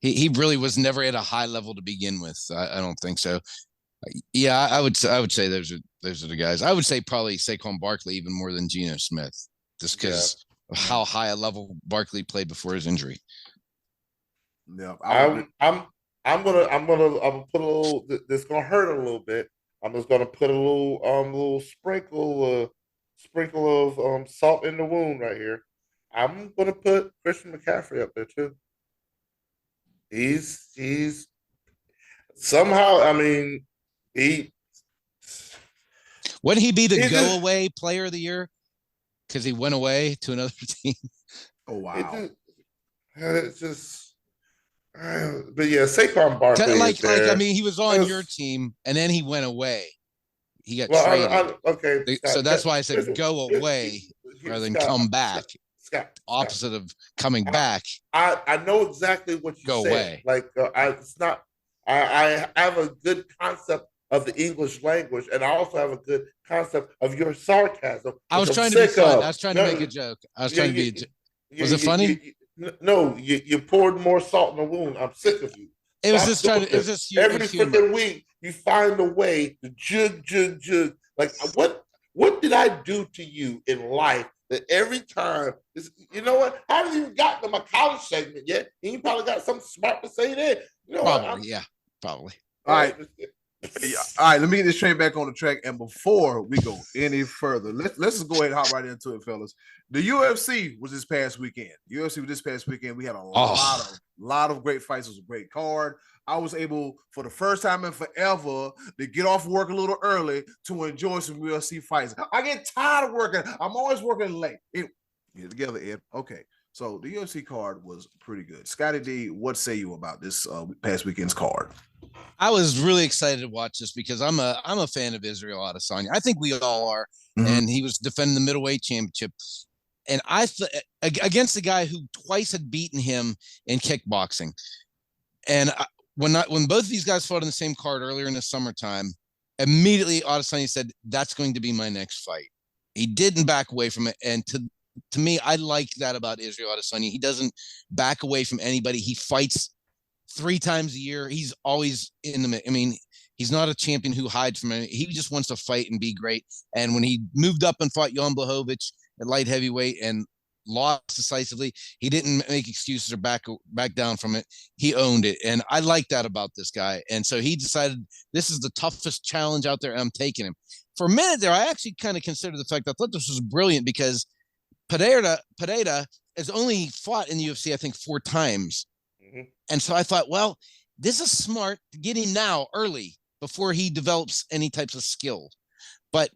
Speaker 3: he really was never at a high level to begin with. I don't think so. Yeah, I would say those are the guys. I would say probably Saquon Barkley even more than Geno Smith, just because of how high a level Barkley played before his injury.
Speaker 2: Yeah, I'm gonna put a little. This gonna hurt a little bit. I'm just gonna put a little sprinkle of salt in the wound right here. I'm gonna put Christian McCaffrey up there too. He's somehow. I mean,
Speaker 3: wouldn't he be the go away player of the year because he went away to another team?
Speaker 1: Oh wow!
Speaker 2: It's just. But yeah, Saquon Barkley
Speaker 3: I mean, he was on your team and then he went away. He got traded.
Speaker 2: Okay,
Speaker 3: so that's why I said go away rather than come back.
Speaker 2: Scott.
Speaker 3: opposite of coming back.
Speaker 2: I know exactly what you
Speaker 3: Go
Speaker 2: said.
Speaker 3: away.
Speaker 2: Like it's not. I have a good concept of the English language, and I also have a good concept of your sarcasm.
Speaker 3: I was trying to be fun. I was trying to make a joke. I was trying to be. Was it funny?
Speaker 2: No, you poured more salt in the wound. I'm sick of you.
Speaker 3: It was just trying to. It was just
Speaker 2: every freaking week you find a way to jug. Like what did I do to you in life that every time you know what? I haven't even gotten to my college segment yet. And you probably got something smart to say there. You know
Speaker 3: probably, yeah, probably.
Speaker 1: All right. All right, let me get this train back on the track. And before we go any further, let's just go ahead and hop right into it, fellas. The UFC was this past weekend. UFC was this past weekend. We had a lot of great fights. It was a great card. I was able, for the first time in forever, to get off work a little early to enjoy some UFC fights. I get tired of working. I'm always working late. Get together, Ed. Okay. So the UFC card was pretty good. Scottie D, what say you about this past weekend's card?
Speaker 3: I was really excited to watch this because I'm a fan of Israel Adesanya. I think we all are. Mm-hmm. And he was defending the middleweight championship. And against a guy who twice had beaten him in kickboxing. And when both of these guys fought in the same card earlier in the summertime, immediately Adesanya said, that's going to be my next fight. He didn't back away from it. And to me, I like that about Israel Adesanya. He doesn't back away from anybody. He fights 3 times a year. He's always in the. I mean, he's not a champion who hides from it. He just wants to fight and be great. And when he moved up and fought Jan Blachowicz at light heavyweight and lost decisively, he didn't make excuses or back down from it. He owned it, and I like that about this guy. And so he decided this is the toughest challenge out there, and I'm taking him. For a minute there, I actually kind of considered the fact I thought this was brilliant because Pereira has only fought in the UFC, I think, 4 times. Mm-hmm. And so I thought, well, this is smart to get him now early before he develops any types of skill. But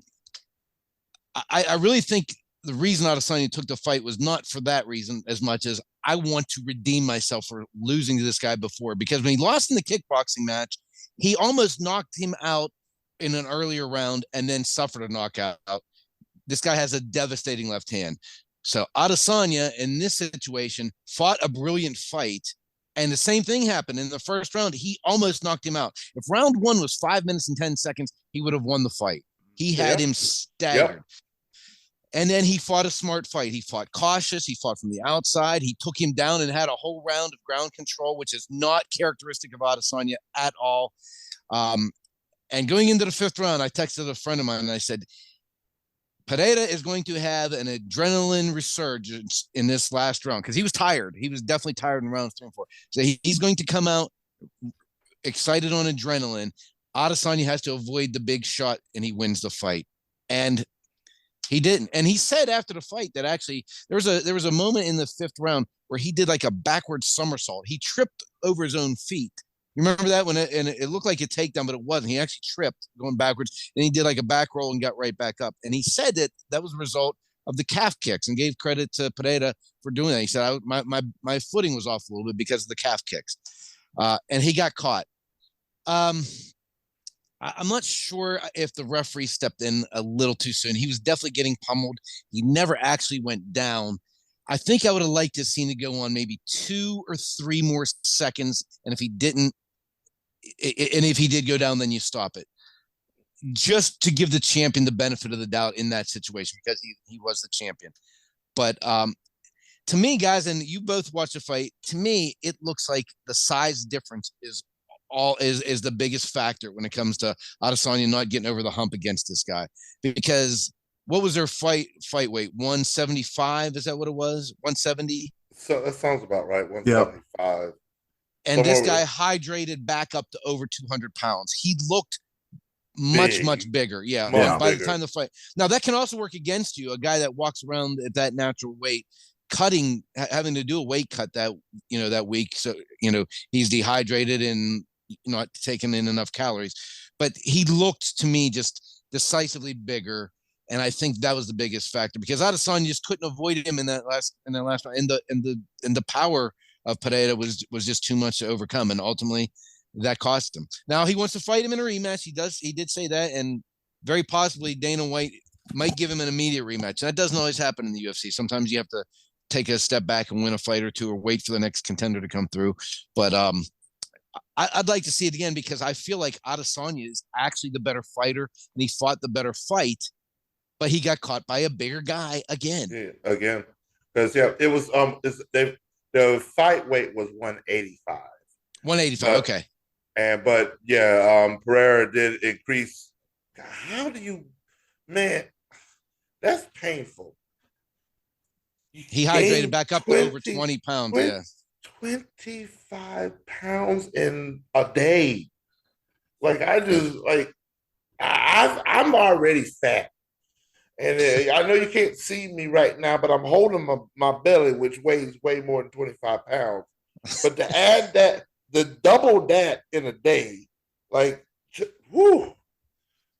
Speaker 3: I really think the reason Adesanya took the fight was not for that reason as much as I want to redeem myself for losing to this guy before. Because when he lost in the kickboxing match, he almost knocked him out in an earlier round and then suffered a knockout. This guy has a devastating left hand. So Adesanya in this situation fought a brilliant fight. And the same thing happened in the first round. He almost knocked him out. If round 1 was 5 minutes and 10 seconds, he would have won the fight. He had him staggered. And then he fought a smart fight. He fought cautious. He fought from the outside. He took him down and had a whole round of ground control, which is not characteristic of Adesanya at all. And going into the 5th round, I texted a friend of mine and I said, Pereira is going to have an adrenaline resurgence in this last round because he was tired. He was definitely tired in rounds 3 and 4. So he's going to come out excited on adrenaline. Adesanya has to avoid the big shot and he wins the fight. And he didn't. And he said after the fight that actually there was a moment in the 5th round where he did like a backward somersault. He tripped over his own feet. You remember that and it looked like a takedown, but it wasn't. He actually tripped going backwards. And he did like a back roll and got right back up. And he said that was a result of the calf kicks and gave credit to Pereira for doing that. He said, my footing was off a little bit because of the calf kicks. And he got caught. I'm not sure if the referee stepped in a little too soon. He was definitely getting pummeled. He never actually went down. I think I would have liked to seen it go on maybe 2 or 3 more seconds. And if he didn't, and if he did go down, then you stop it. Just to give the champion the benefit of the doubt in that situation because he was the champion. But to me, guys, and you both watched the fight, to me, it looks like the size difference is the biggest factor when it comes to Adesanya not getting over the hump against this guy. Because what was their fight weight? 175? Is that what it was? 170?
Speaker 2: So that sounds about right. 175. Yep.
Speaker 3: And this guy hydrated back up to over 200 pounds. He looked much bigger. Yeah. By the time the fight. Now that can also work against you. A guy that walks around at that natural weight, having to do a weight cut that week. So, he's dehydrated and not taking in enough calories, but he looked to me just decisively bigger. And I think that was the biggest factor because Adesanya just couldn't avoid him in that last round. And the power of Pereira was just too much to overcome. And ultimately that cost him. Now he wants to fight him in a rematch. He did say that. And very possibly Dana White might give him an immediate rematch. That doesn't always happen in the UFC. Sometimes you have to take a step back and win a fight or two, or wait for the next contender to come through. But I'd like to see it again, because I feel like Adesanya is actually the better fighter, and he fought the better fight, but he got caught by a bigger guy again.
Speaker 2: Yeah, again, because it was the fight weight was 185.
Speaker 3: 185. Okay.
Speaker 2: But Pereira did increase. God, how do you, man? That's painful.
Speaker 3: He hydrated back up to over 20 pounds.
Speaker 2: 25 pounds in a day. Like I'm already fat. And I know you can't see me right now, but I'm holding my belly, which weighs way more than 25 pounds. But to add that, the double that in a day, like, whoo,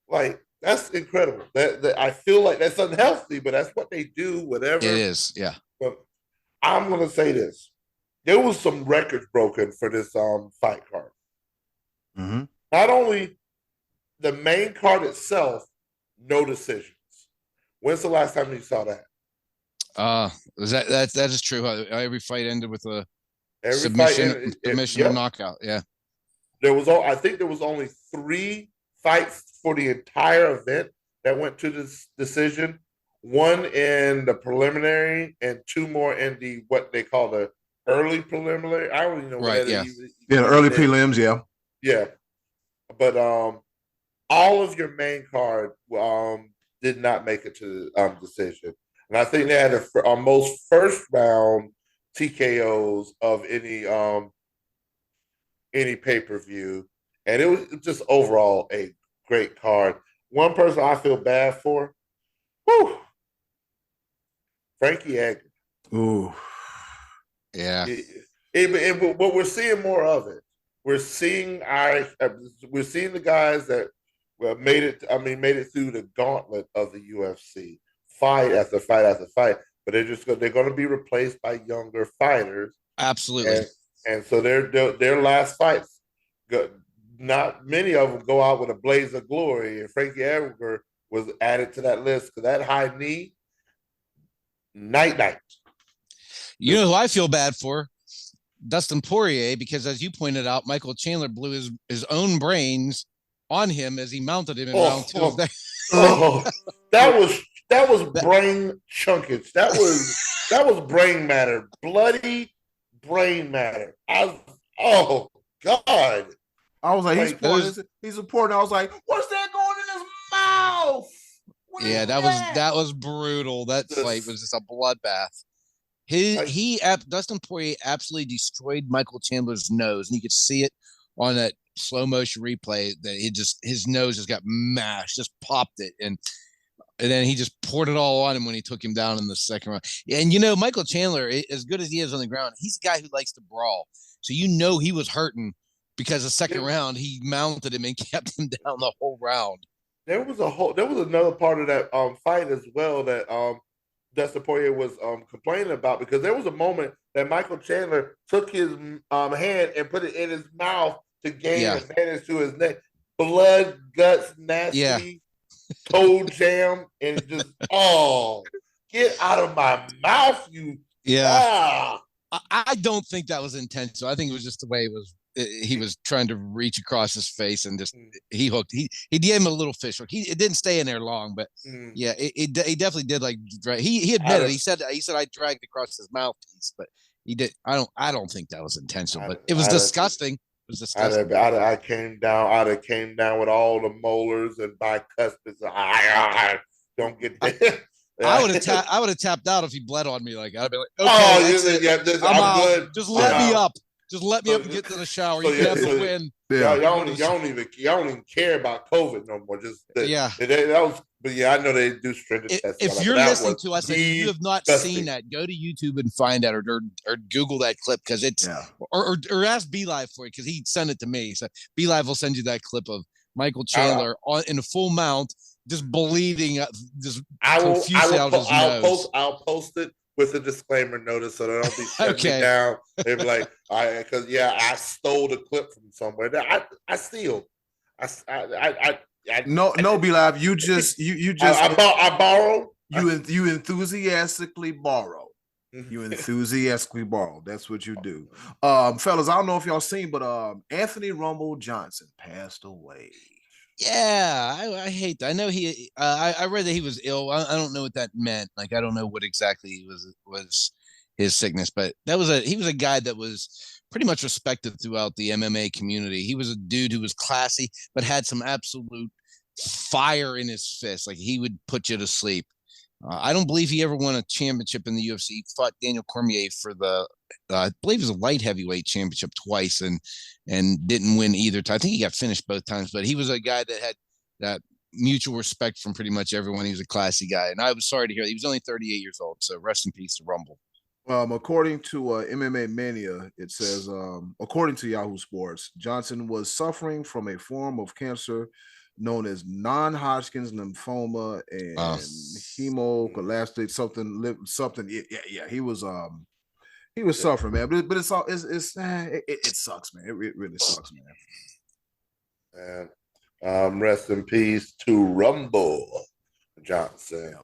Speaker 2: like, that's incredible. That I feel like that's unhealthy, but that's what they do, whatever.
Speaker 3: It is, yeah.
Speaker 2: But I'm going to say this. There was some records broken for this fight card.
Speaker 1: Mm-hmm.
Speaker 2: Not only the main card itself, no decisions. When's the last time you saw that?
Speaker 3: That is true. Every fight ended with a submission or knockout. Yeah.
Speaker 2: I think there was only 3 fights for the entire event that went to this decision. 1 in the preliminary and 2 more in the what they call the early preliminary. I don't even know what that is.
Speaker 1: Yeah, the early prelims, yeah.
Speaker 2: Yeah. But all of your main card did not make it to the decision. And I think they had the most first round TKOs of any pay-per-view. And it was just overall a great card. One person I feel bad for, Frankie Edgar.
Speaker 1: Ooh.
Speaker 3: Yeah.
Speaker 2: But we're seeing more of it. We're seeing the guys that made it through the gauntlet of the UFC, fight after fight after fight. But they're going to be replaced by younger fighters.
Speaker 3: Absolutely.
Speaker 2: And so their last fights, not many of them go out with a blaze of glory. And Frankie Edgar was added to that list because that high knee, night.
Speaker 3: You know who I feel bad for? Dustin Poirier, because as you pointed out, Michael Chandler blew his own brains on him as he mounted him in round 2.
Speaker 2: That was brain chunkage. That was brain matter. Bloody brain matter. God.
Speaker 1: I was like, he's supporting. I was like, what's that going in his mouth?
Speaker 3: That was brutal. That fight was just a bloodbath. Dustin Poirier absolutely destroyed Michael Chandler's nose, and you could see it on that slow motion replay that his nose just got mashed, just popped it, and then he just poured it all on him when he took him down in the second round. And Michael Chandler, as good as he is on the ground, he's a guy who likes to brawl, so he was hurting because the second round he mounted him and kept him down the whole round.
Speaker 2: There was another part of that fight as well that Dustin Poirier was complaining about, because there was a moment that Michael Chandler took his hand and put it in his mouth to gain advantage to his neck. Blood, guts, nasty, toe jam, and just, get out of my mouth, you.
Speaker 3: Yeah. I don't think that was intentional. I think it was just the way he was trying to reach across his face and just he hooked. He gave him a little fish hook. It didn't stay in there long, but he definitely did. Like he admitted. He said I dragged across his mouthpiece, but he did. I don't think that was intentional, but it was disgusting. It was disgusting.
Speaker 2: I came down with all the molars and bicuspids. I don't get that.
Speaker 3: I would have tapped out if he bled on me like that. I'd be like, okay, I'm good. Just let me up. Just let me up and get to the shower. You have to win.
Speaker 2: Y'all don't even care about COVID no more. I know they do stringent tests.
Speaker 3: If you're listening to us and you have not seen that, go to YouTube and find that, or Google that clip, because it's or ask B Live for it, because he sent it to me. So B Live will send you that clip of Michael Chandler in a full mount, just bleeding, just profusely out of his nose.
Speaker 2: I'll post it with a disclaimer notice, so they don't be shutting me down. They'd be like, I stole the clip from somewhere. I steal.
Speaker 1: No, Be Live. You just
Speaker 2: I borrow.
Speaker 1: You enthusiastically borrow. You enthusiastically borrow. That's what you do. Fellas, I don't know if y'all seen, but Anthony Rumble Johnson passed away.
Speaker 3: Yeah, I hate that. I know I read that he was ill. I don't know what that meant. Like, I don't know what exactly was his sickness, but he was a guy that was pretty much respected throughout the MMA community. He was a dude who was classy, but had some absolute fire in his fist. Like, he would put you to sleep. I don't believe he ever won a championship in the UFC. He fought Daniel Cormier for I believe it was a light heavyweight championship twice, and didn't win either time. I think he got finished both times, but he was a guy that had that mutual respect from pretty much everyone. He was a classy guy, and I was sorry to hear that. He was only 38 years old, so rest in peace to Rumble.
Speaker 1: According to MMA Mania, it says, according to Yahoo Sports, Johnson was suffering from a form of cancer known as non-Hodgkin's lymphoma and hemocolastic something. Yeah. He was suffering, man. But it sucks, man. It really sucks,
Speaker 2: man. And rest in peace to Rumble Johnson.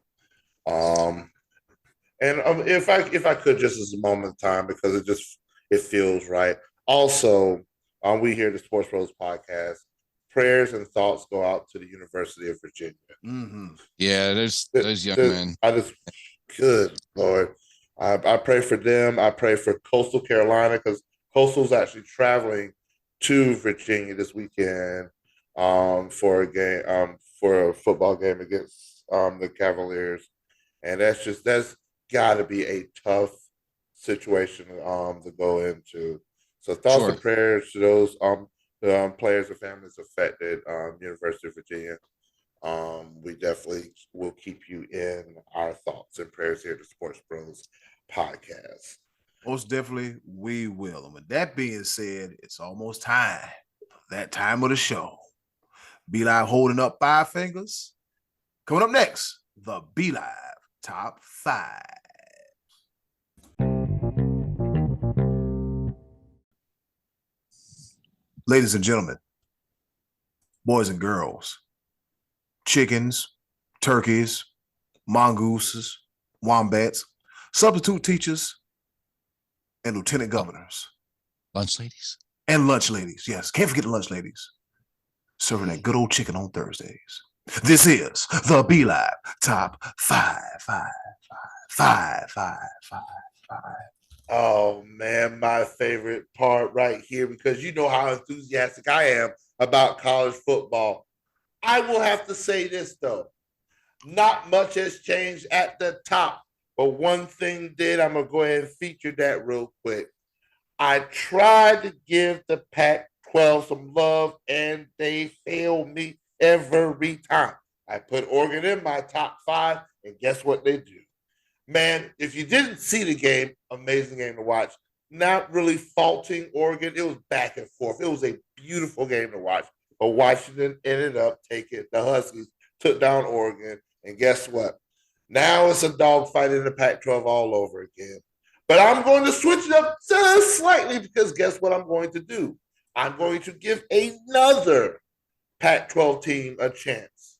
Speaker 2: And if I could, just as a moment of time, because it feels right. Also, we here at the Sports Bros podcast, prayers and thoughts go out to the University of Virginia.
Speaker 3: Mm-hmm. Yeah, those young men.
Speaker 2: Good Lord. I pray for them. I pray for Coastal Carolina, because Coastal's actually traveling to Virginia this weekend for a game, for a football game against the Cavaliers. And that's got to be a tough situation to go into. So thoughts and prayers to those players and families affected, University of Virginia. We definitely will keep you in our thoughts and prayers here at the Sports Bros podcast.
Speaker 1: Most definitely, we will. And with that being said, it's almost time. That time of the show. Be Live holding up 5 fingers. Coming up next, the Be Live Top 5. Ladies and gentlemen, boys and girls, chickens, turkeys, mongooses, wombats, substitute teachers, and lieutenant governors.
Speaker 3: Lunch ladies.
Speaker 1: And lunch ladies, yes. Can't forget the lunch ladies. Serving that good old chicken on Thursdays. This is the Be Live Top 5.
Speaker 2: Oh, man, my favorite part right here, because you know how enthusiastic I am about college football. I will have to say this, though. Not much has changed at the top, but one thing did. I'm going to go ahead and feature that real quick. I tried to give the Pac-12 some love, and they failed me every time. I put Oregon in my top 5, and guess what they do? Man, if you didn't see the game, amazing game to watch. Not really faulting Oregon. It was back and forth. It was a beautiful game to watch. But Washington ended up taking the Huskies, took down Oregon, and guess what? Now it's a dogfight in the Pac-12 all over again. But I'm going to switch it up just slightly, because guess what I'm going to do? I'm going to give another Pac-12 team a chance.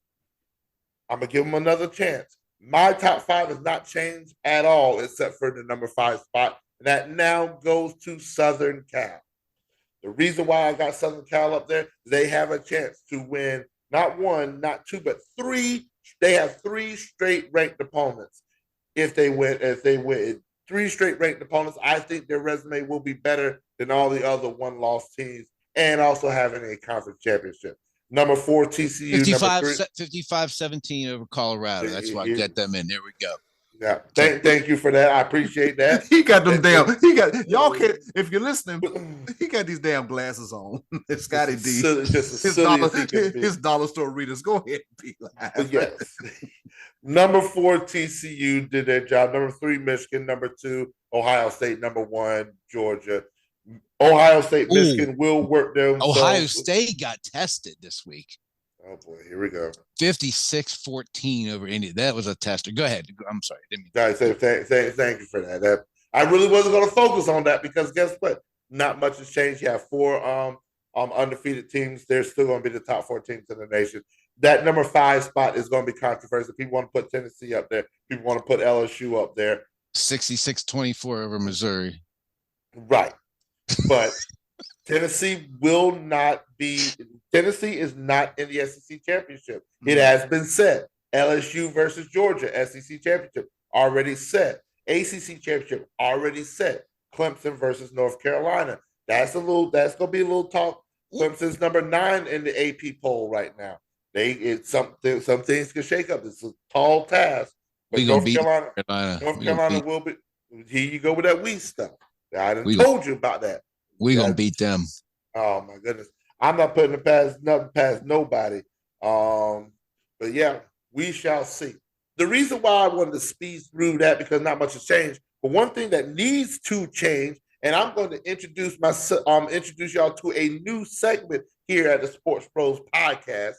Speaker 2: I'm going to give them another chance. My top 5 has not changed at all, except for the number 5 spot. And that now goes to Southern Cal. The reason why I got Southern Cal up there, they have a chance to win not 1, not 2, but 3. They have 3 straight ranked opponents. If they win 3 straight ranked opponents, I think their resume will be better than all the other one-loss teams, and also having a conference championship. Number 4, TCU.
Speaker 3: 55-17 over Colorado. That's why I get them in. There we go.
Speaker 2: Yeah. Thank you for that. I appreciate that.
Speaker 1: He got them y'all can't, if you're listening, he got these damn glasses on. Scottie D. His dollar store readers. Go ahead and be live.
Speaker 2: Yes. Number 4, TCU did their job. Number 3, Michigan. Number 2, Ohio State. Number 1, Georgia. Ohio State, Michigan will work them.
Speaker 3: Ohio State got tested this week.
Speaker 2: Oh, boy. Here we go.
Speaker 3: 56-14 over India. That was a tester. Go ahead. I'm sorry.
Speaker 2: Thank you for that. I really wasn't going to focus on that, because guess what? Not much has changed. You have 4 undefeated teams. They're still going to be the top 4 teams in the nation. That number 5 spot is going to be controversial. People want to put Tennessee up there. People want to put LSU up there.
Speaker 3: 66-24 over Missouri.
Speaker 2: Right. But Tennessee will not be. Tennessee is not in the SEC championship. It has been set. LSU versus Georgia, SEC championship already set. ACC championship already set. Clemson versus North Carolina. That's gonna be a little talk. Clemson's number 9 in the AP poll right now. Some things can shake up. It's a tall task, but North Carolina will be. Here you go with that weak stuff. I done told you about that.
Speaker 3: We gonna beat them.
Speaker 2: Oh my goodness. I'm not putting nothing past nobody. But yeah, we shall see. The reason why I wanted to speed through that because not much has changed. But one thing that needs to change, and I'm going to introduce y'all to a new segment here at the Sports Pros Podcast.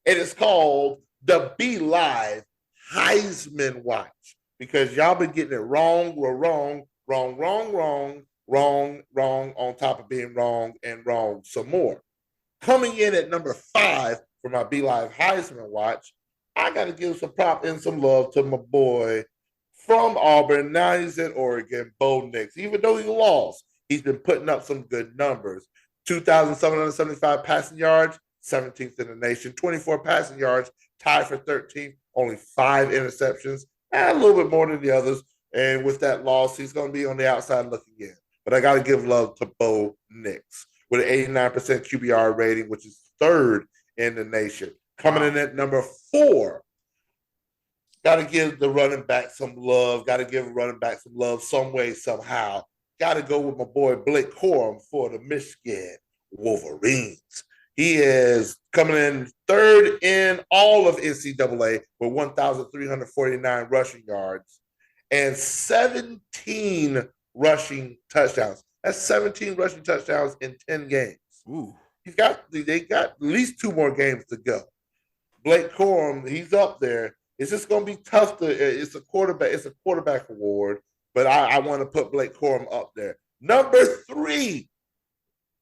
Speaker 2: It is called the Be Live Heisman Watch because y'all been getting it wrong, on top of being wrong and wrong some more. Coming in at number 5 for my Be Live Heisman Watch, I got to give some prop and some love to my boy from Auburn. Now he's in Oregon, Bo Nix. Even though he lost, he's been putting up some good numbers. 2,775 passing yards, 17th in the nation. 24 passing yards, tied for 13th. Only 5 interceptions, and a little bit more than the others. And with that loss, he's going to be on the outside looking in. But I got to give love to Bo Nix with an 89% QBR rating, which is 3rd in the nation. Coming in at number 4, got to give the running back some love. Got to give running back some love some way, somehow. Got to go with my boy Blake Corum for the Michigan Wolverines. He is coming in 3rd in all of NCAA with 1,349 rushing yards and 17 rushing touchdowns. That's 17 rushing touchdowns in 10 games.
Speaker 1: Ooh.
Speaker 2: They got at least 2 more games to go. Blake Corum, he's up there. It's just going to be tough it's a quarterback award, but I want to put Blake Corum up there. Number 3,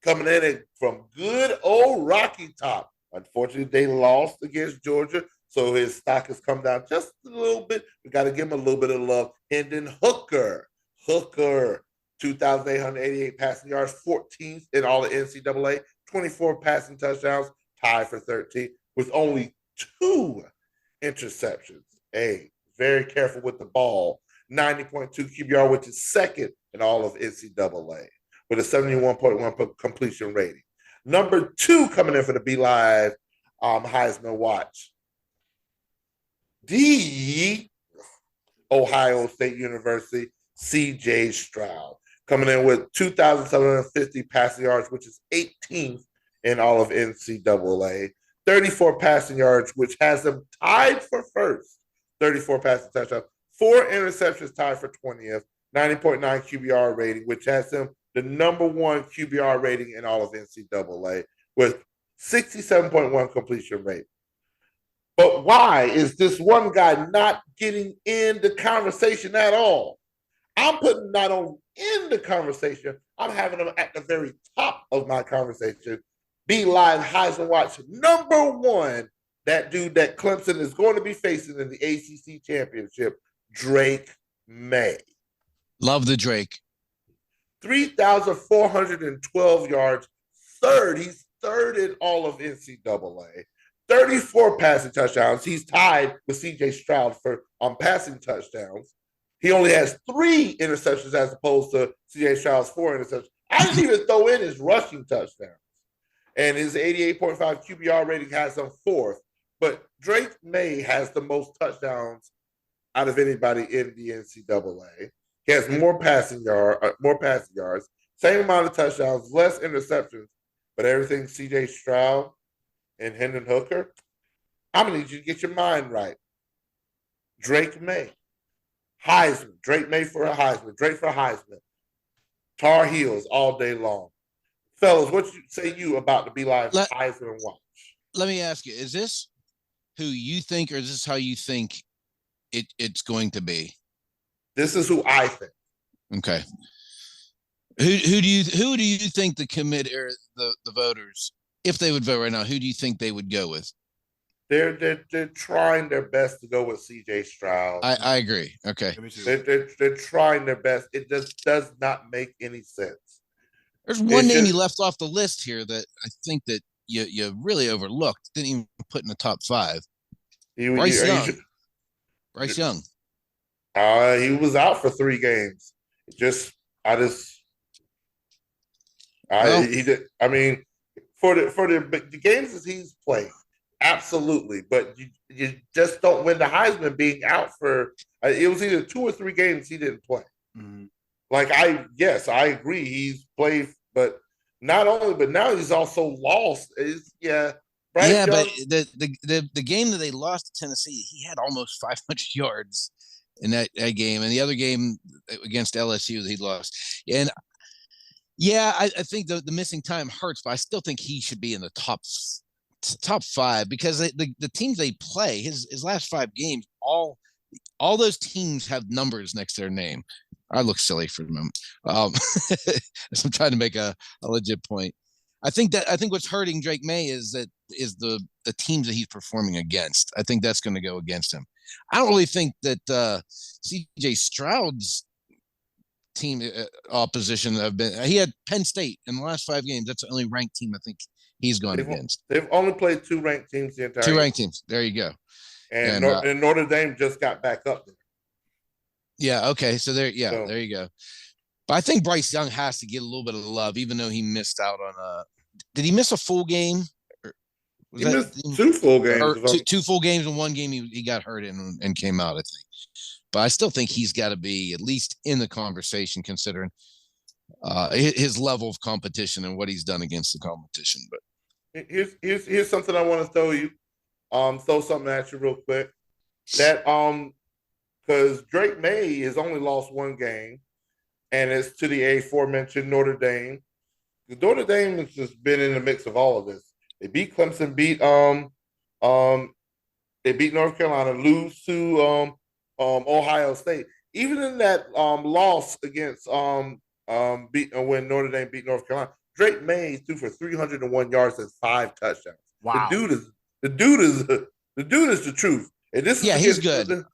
Speaker 2: coming in from good old Rocky Top. Unfortunately, they lost against Georgia, so his stock has come down just a little bit. We got to give him a little bit of love. Hendon Hooker, 2,888 passing yards, 14th in all of NCAA, 24 passing touchdowns, tied for 13th, with only 2 interceptions. Hey, very careful with the ball. 90.2 QBR, which is 2nd in all of NCAA, with a 71.1 completion rating. Number 2 coming in for the Be Live Heisman Watch. The Ohio State University, C.J. Stroud, coming in with 2,750 passing yards, which is 18th in all of NCAA. 34 passing yards, which has them tied for 1st. 34 passing touchdowns. 4 interceptions, tied for 20th. 90.9 QBR rating, which has them the number 1 QBR rating in all of NCAA with 67.1 completion rate. But why is this one guy not getting in the conversation at all? I'm putting not only in the conversation, I'm having him at the very top of my conversation. Be Live Heisman Watch number 1, that dude that Clemson is going to be facing in the ACC championship, Drake May.
Speaker 3: Love the Drake.
Speaker 2: 3,412 yards, 3rd. He's 3rd in all of NCAA. 34 passing touchdowns. He's tied with C.J. Stroud for passing touchdowns. He only has 3 interceptions as opposed to C.J. Stroud's 4 interceptions. I didn't even throw in his rushing touchdowns. And his 88.5 QBR rating has him 4th. But Drake May has the most touchdowns out of anybody in the NCAA. He has more passing yards, same amount of touchdowns, less interceptions, but everything C.J. Stroud and Hendon Hooker. I'm going to need you to get your mind right. Drake May. Heisman. Drake May for a Heisman. Drake for a Heisman. Tar Heels all day long. Fellas, what you say about the Be Live Heisman Watch?
Speaker 3: Let me ask you, is this who you think, or is this how you think it's going to be?
Speaker 2: This is who I think.
Speaker 3: Okay. Who do you think the committee or the voters, if they would vote right now, who do you think they would go with?
Speaker 2: they're trying their best to go with CJ Stroud.
Speaker 3: I agree. Okay.
Speaker 2: They're trying their best. It just does not make any sense.
Speaker 3: There's one name you left off the list here that I think that you really overlooked. Didn't even put in the top 5. Bryce Young. Bryce Young.
Speaker 2: He was out for 3 games. He did. I mean, for the games that he's played, absolutely. But you just don't win the Heisman being out for. It was either 2 or 3 games he didn't play. Mm-hmm. I agree. He's played, but not only, but now he's also lost. Bryce Young,
Speaker 3: but the game that they lost to Tennessee, he had almost 500 yards in that game, and the other game against LSU he lost. And I think the missing time hurts, but I still think he should be in the top 5 because the teams they play, his last 5 games, all those teams have numbers next to their name. I look silly for a moment. I'm trying to make a legit point. I think what's hurting Drake May is the teams that he's performing against. I think that's going to go against him. I don't really think that CJ Stroud's team opposition have been. He had Penn State in the last 5 games. That's the only ranked team I think he's gone against.
Speaker 2: They've only played 2 ranked teams the entire
Speaker 3: 2 ranked teams. There you go.
Speaker 2: And Notre Dame just got back up there.
Speaker 3: Yeah. Okay. So there you go. But I think Bryce Young has to get a little bit of love, even though he missed out on did he miss a full game?
Speaker 2: He missed 2 full games.
Speaker 3: 2 full games in 1 game he got hurt and came out, I think. But I still think he's got to be at least in the conversation, considering his level of competition and what he's done against the competition. But
Speaker 2: here's something I want to throw you. Throw something at you real quick. That because Drake May has only lost 1 game, and it's to the aforementioned Notre Dame. Notre Dame has just been in the mix of all of this. They beat Clemson, they beat North Carolina, lose to Ohio State. Even in that loss against when Notre Dame beat North Carolina, Drake May threw for 301 yards and 5 touchdowns.
Speaker 1: Wow.
Speaker 2: The dude is the truth. And this is
Speaker 3: he's good.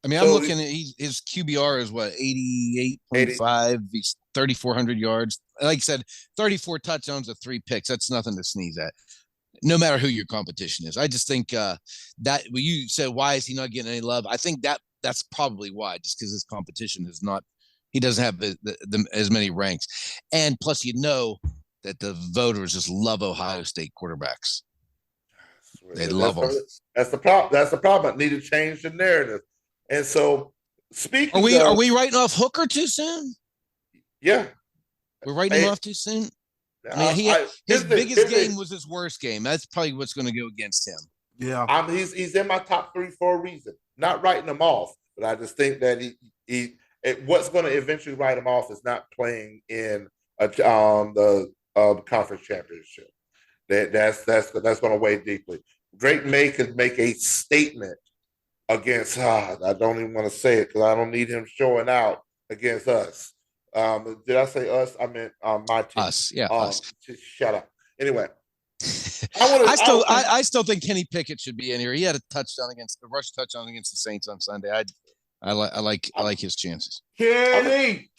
Speaker 3: I mean, I'm looking at his QBR is what, 88.5. He's 3,400 yards. Like I said, 34 touchdowns with 3 picks. That's nothing to sneeze at, no matter who your competition is. I just think that when you said, why is he not getting any love? I think that's probably why, just because his competition is not, he doesn't have as many ranks. And plus, that the voters just love Ohio State quarterbacks. They love them.
Speaker 2: That's the problem. That's the problem. I need to change the narrative. And so, speaking,
Speaker 3: are we writing off Hooker too soon?
Speaker 2: Yeah,
Speaker 3: we're writing him off too soon. I mean, his biggest game was his worst game. That's probably what's going to go against him.
Speaker 2: Yeah, he's in my top 3 for a reason. Not writing him off, but I just think that what's going to eventually write him off is not playing in the conference championship. That's going to weigh deeply. Drake May could make a statement against. I don't even want to say it because I don't need him showing out against us. Did I say us? I meant my team.
Speaker 3: Us, yeah, us.
Speaker 2: Shut up. Anyway,
Speaker 3: I still think Kenny Pickett should be in here. He had a rush touchdown against the Saints on Sunday. I like his chances.
Speaker 2: Kenny.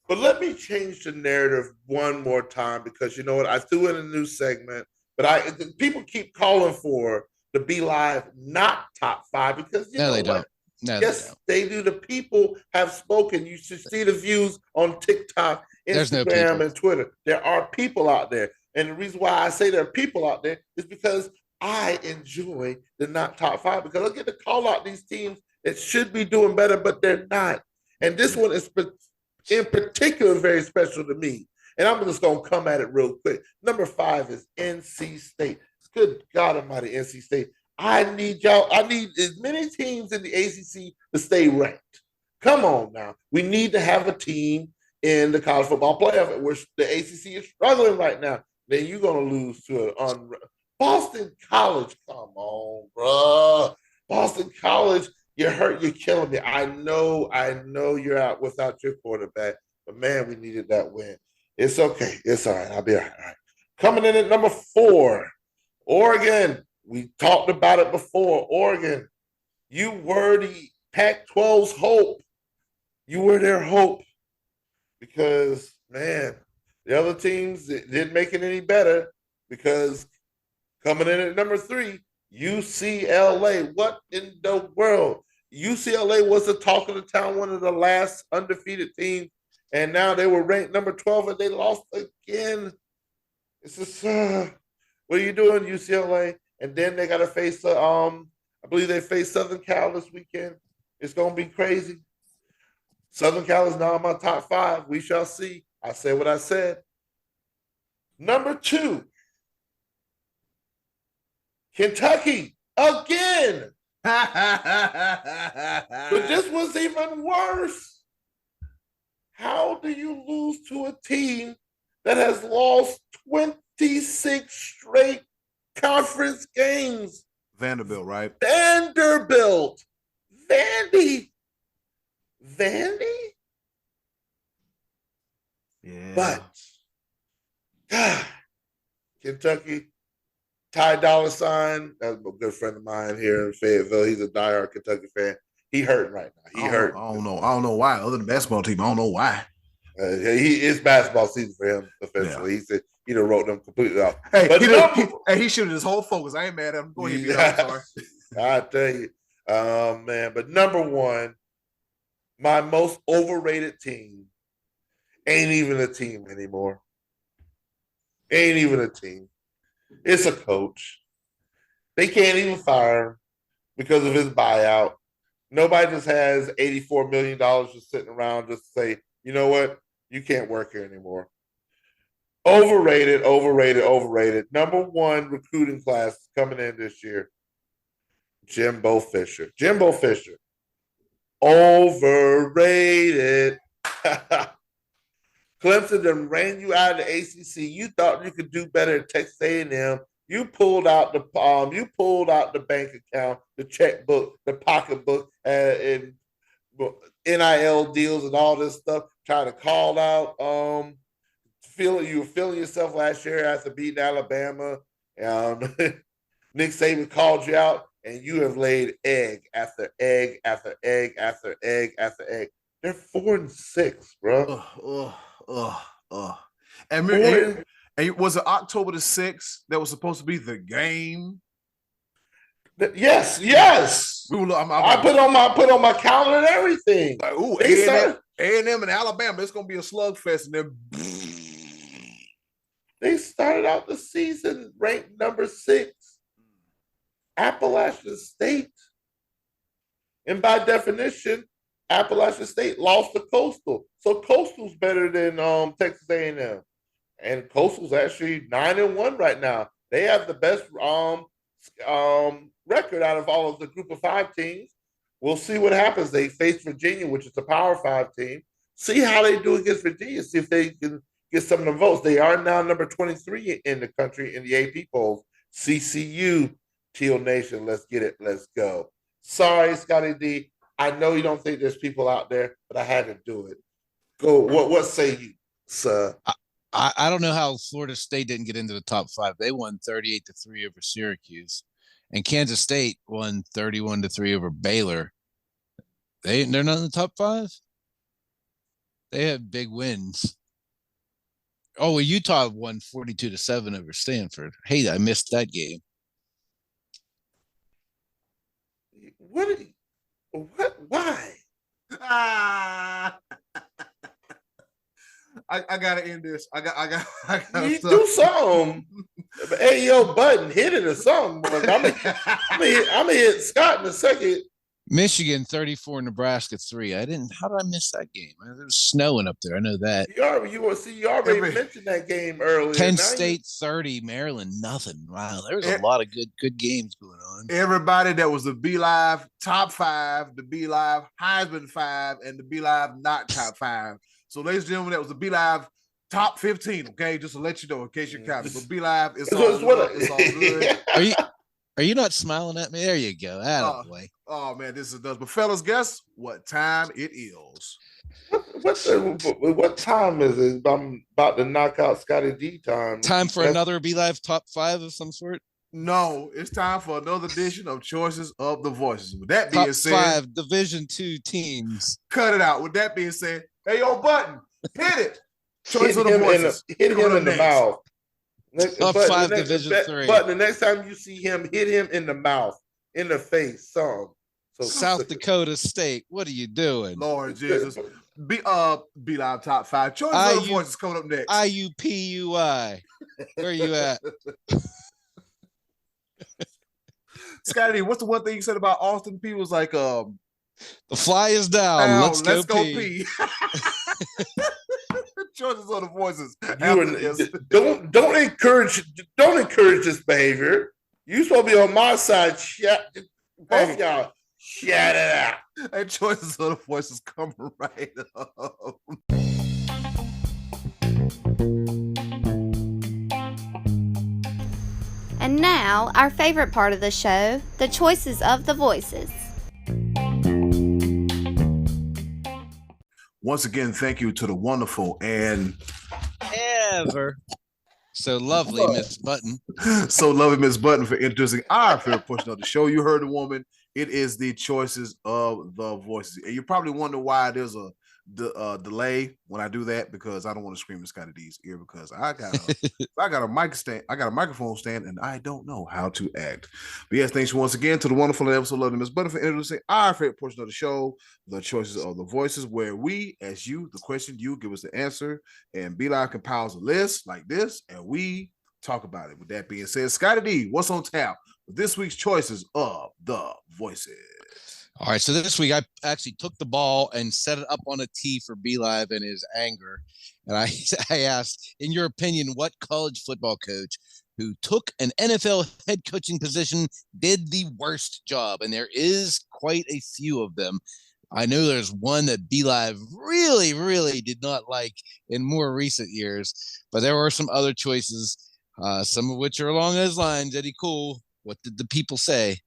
Speaker 2: But let me change the narrative one more time because you know what? I threw in a new segment, but people keep calling for the Be Live not top 5 because you know
Speaker 3: they
Speaker 2: what?
Speaker 3: don't. No,
Speaker 2: yes, they do. The people have spoken. You should see the views on TikTok, Instagram, and Twitter. There are people out there. And the reason why I say there are people out there is because I enjoy the not top 5 because I get to call out these teams that should be doing better, but they're not. And this one is in particular very special to me. And I'm just going to come at it real quick. Number 5 is NC State. Good God Almighty, NC State. I need as many teams in the ACC to stay ranked. Come on now. We need to have a team in the college football playoff, which the ACC is struggling right now. Then you're going to lose to Boston College. Come on, bro. Boston College, you're hurt. You're killing me. I know you're out without your quarterback, but man, we needed that win. It's okay. It's all right. I'll be all right. Coming in at number 4. Oregon, we talked about it before. Oregon, you were the Pac-12's hope. You were their hope because, man, the other teams didn't make it any better because coming in at number 3, UCLA. What in the world? UCLA was the talk of the town, one of the last undefeated teams, and now they were ranked number 12 and they lost again. It's just, what are you doing, UCLA? And then they got to face I believe they face Southern Cal this weekend. It's going to be crazy. Southern Cal is now in my top 5. We shall see. I said what I said. Number 2, Kentucky again. But this was even worse. How do you lose to a team that has lost 26 straight conference games?
Speaker 1: Vanderbilt, right?
Speaker 2: Vanderbilt. Vandy.
Speaker 1: Yeah.
Speaker 2: But God, Kentucky, Ty Dolla $ign, that's a good friend of mine here in Fayetteville. He's a diehard Kentucky fan. He hurting right now. He hurt.
Speaker 1: I don't know why. Other than the basketball team, I don't know why.
Speaker 2: It's basketball season for him officially. Yeah. He said he done wrote them completely off.
Speaker 1: Hey, he shifted his whole focus. I ain't mad at him. Go ahead, I'm sorry.
Speaker 2: I tell you, man. But number 1, my most overrated team ain't even a team anymore. Ain't even a team. It's a coach. They can't even fire him because of his buyout. Nobody just has $84 million just sitting around just to say, you know what? You can't work here anymore. Overrated. Number 1 recruiting class coming in this year. Jimbo Fisher. Overrated. Clemson done ran you out of the ACC. You thought you could do better at Texas A&M. You pulled out the bank account, the checkbook, the pocketbook, and NIL deals and all this stuff. Trying to call out. You were feeling yourself last year after beating Alabama. Nick Saban called you out, and you have laid egg after egg after egg after egg after egg. They're 4-6, bro.
Speaker 1: And was it October the 6th that was supposed to be the game?
Speaker 2: Yes. I put on my calendar and everything.
Speaker 1: Like, ooh, A&M and Alabama, it's gonna be a slugfest. And then
Speaker 2: they started out the season ranked number 6. Appalachian State. And by definition, Appalachian State lost to Coastal. So Coastal's better than Texas A&M. And Coastal's actually 9-1 right now. They have the best record out of all of the group of 5 teams. We'll see what happens. They face Virginia, which is a Power 5 team. See how they do against Virginia. See if they can get some of the votes. They are now number 23 in the country in the AP polls. CCU, Teal Nation, let's get it. Let's go. Sorry, Scottie D. I know you don't think there's people out there, but I had to do it. Go. What say you, sir?
Speaker 3: I don't know how Florida State didn't get into the top 5. They won 38-3 over Syracuse, and Kansas State won 31-3 over Baylor. They're not in the top 5. They have big wins. Oh, well, Utah won 42-7 over Stanford. Hey, I missed that game.
Speaker 2: What? Why?
Speaker 1: I gotta end this. I got.
Speaker 2: You do something. Hey, yo, button, hit it or something. I'm gonna hit Scott in a second.
Speaker 3: Michigan 34, Nebraska 3. How did I miss that game? There was snowing up there. I know that.
Speaker 2: You already mentioned that game earlier.
Speaker 3: Penn State 30, Maryland nothing. Wow, there was a lot of good games going on.
Speaker 1: Everybody that was the Be Live top 5, the Be Live Heisman 5, and the Be Live not top 5. So, ladies and gentlemen, that was the Be Live top 15. Okay, just to let you know in case you're counting. But Be Live, it's all good.
Speaker 3: Are you not smiling at me? There you go. Boy.
Speaker 1: Oh man, this is does. But fellas, guess what time it is?
Speaker 2: What time is it? I'm about to knock out Scottie D time.
Speaker 3: Time for another Be Live top 5 of some sort.
Speaker 1: No, it's time for another edition of Choices of the Voices. With that being
Speaker 3: Top
Speaker 1: said,
Speaker 3: 5 Division II teams.
Speaker 1: cut it out. With that being said, hey, yo, Button, hit it. Choice
Speaker 2: Hit
Speaker 1: of the
Speaker 2: him
Speaker 1: Voices.
Speaker 2: hit him in the mouth.
Speaker 3: Top 5 Division III.
Speaker 2: But the next time you see him, hit him in the mouth, in the face, some. So
Speaker 3: South Dakota State. What are you doing?
Speaker 1: Lord Jesus. Be live top 5. Choices of the Voices coming up next.
Speaker 3: IUPUI. Where are you at?
Speaker 1: Scottie D, what's the one thing you said about Austin P? Was like,
Speaker 3: the fly is down. Let's go pee.
Speaker 1: Choices of the Voices.
Speaker 2: Don't encourage this behavior. You supposed to be on my side. Both y'all, shut it out.
Speaker 1: And Choices of the Voices coming right up.
Speaker 4: And now, our favorite part of the show, the Choices of the Voices.
Speaker 1: Once again, thank you to the wonderful and
Speaker 3: ever so lovely Miss Button.
Speaker 1: So lovely Miss Button for introducing our favorite portion of the show. You heard the woman. It is the Choices of the Voices. And you probably wonder why there's a delay when I do that, because I don't want to scream in Scottie D's ear, because I got a mic stand, I got a microphone stand, and I don't know how to act. But yes, thanks once again to the wonderful and episode lovely Miss Button for introducing our favorite portion of the show, the Choices of the Voices, where we ask you the question, you give us the answer, and B-Live compiles a list like this, and we talk about it. With that being said, Scottie D, what's on tap with this week's Choices of the Voices?
Speaker 3: All right, so this week I actually took the ball and set it up on a tee for B-Live in his anger. And I asked, in your opinion, what college football coach who took an NFL head coaching position did the worst job? And there is quite a few of them. I know there's one that B-Live really, really did not like in more recent years, but there were some other choices, some of which are along those lines. Eddy Kool, what did the people say?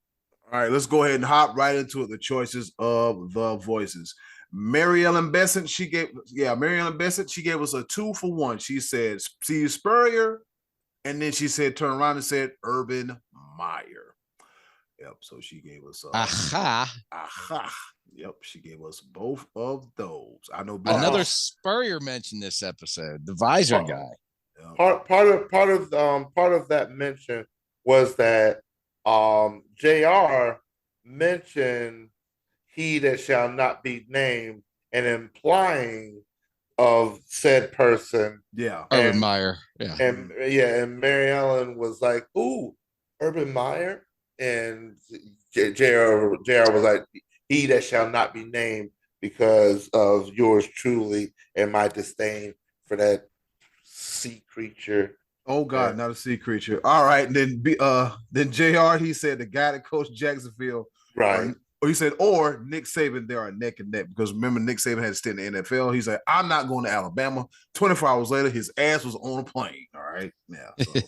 Speaker 1: All right, let's go ahead and hop right into it. The Choices of the Voices. Mary Ellen Bessent, she gave us a 2 for 1. She said Steve Spurrier, and then she said, turn around and said Urban Meyer. Yep, so she gave us
Speaker 3: aha.
Speaker 1: Yep, she gave us both of those. I know
Speaker 3: another Spurrier mentioned this episode, the Visor guy.
Speaker 2: Yep. Part of that mention was that JR mentioned he that shall not be named and implying of said person.
Speaker 1: Yeah.
Speaker 3: Urban Meyer. Yeah.
Speaker 2: And Mary Ellen was like, ooh, Urban Meyer. And JR was like, he that shall not be named because of yours truly and my disdain for that sea creature.
Speaker 1: Oh God, not a sea creature. All right, and then JR, he said the guy that coached Jacksonville,
Speaker 2: right?
Speaker 1: Or he said, or Nick Saban, they are neck and neck, because remember Nick Saban had to stay in the NFL. He's like, I'm not going to Alabama. 24 hours later, his ass was on a plane. All right, now, so,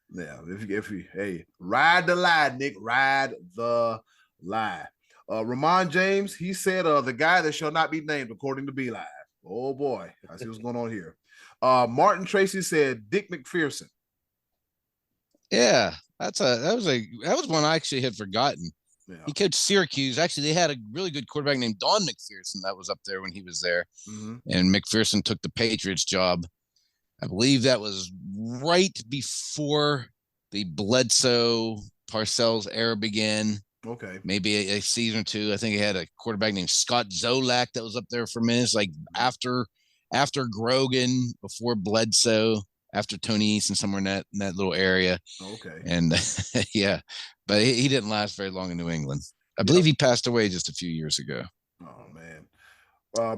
Speaker 1: now if you hey, ride the lie, Nick, ride the lie. Ramon James, he said, the guy that shall not be named, according to B-Live. Oh boy, I see what's going on here. Martin Tracy said Dick McPherson.
Speaker 3: Yeah, that was one I actually had forgotten. Yeah. He coached Syracuse. Actually, they had a really good quarterback named Don McPherson that was up there when he was there. Mm-hmm. And McPherson took the Patriots job. I believe that was right before the Bledsoe Parcells era began.
Speaker 1: Okay.
Speaker 3: Maybe a season or two. I think he had a quarterback named Scott Zolak that was up there for minutes, like after Grogan, before Bledsoe, after Tony Eason, somewhere in that little area.
Speaker 1: Okay.
Speaker 3: And yeah, but he didn't last very long in New England. I believe he passed away just a few years ago.
Speaker 1: Oh man.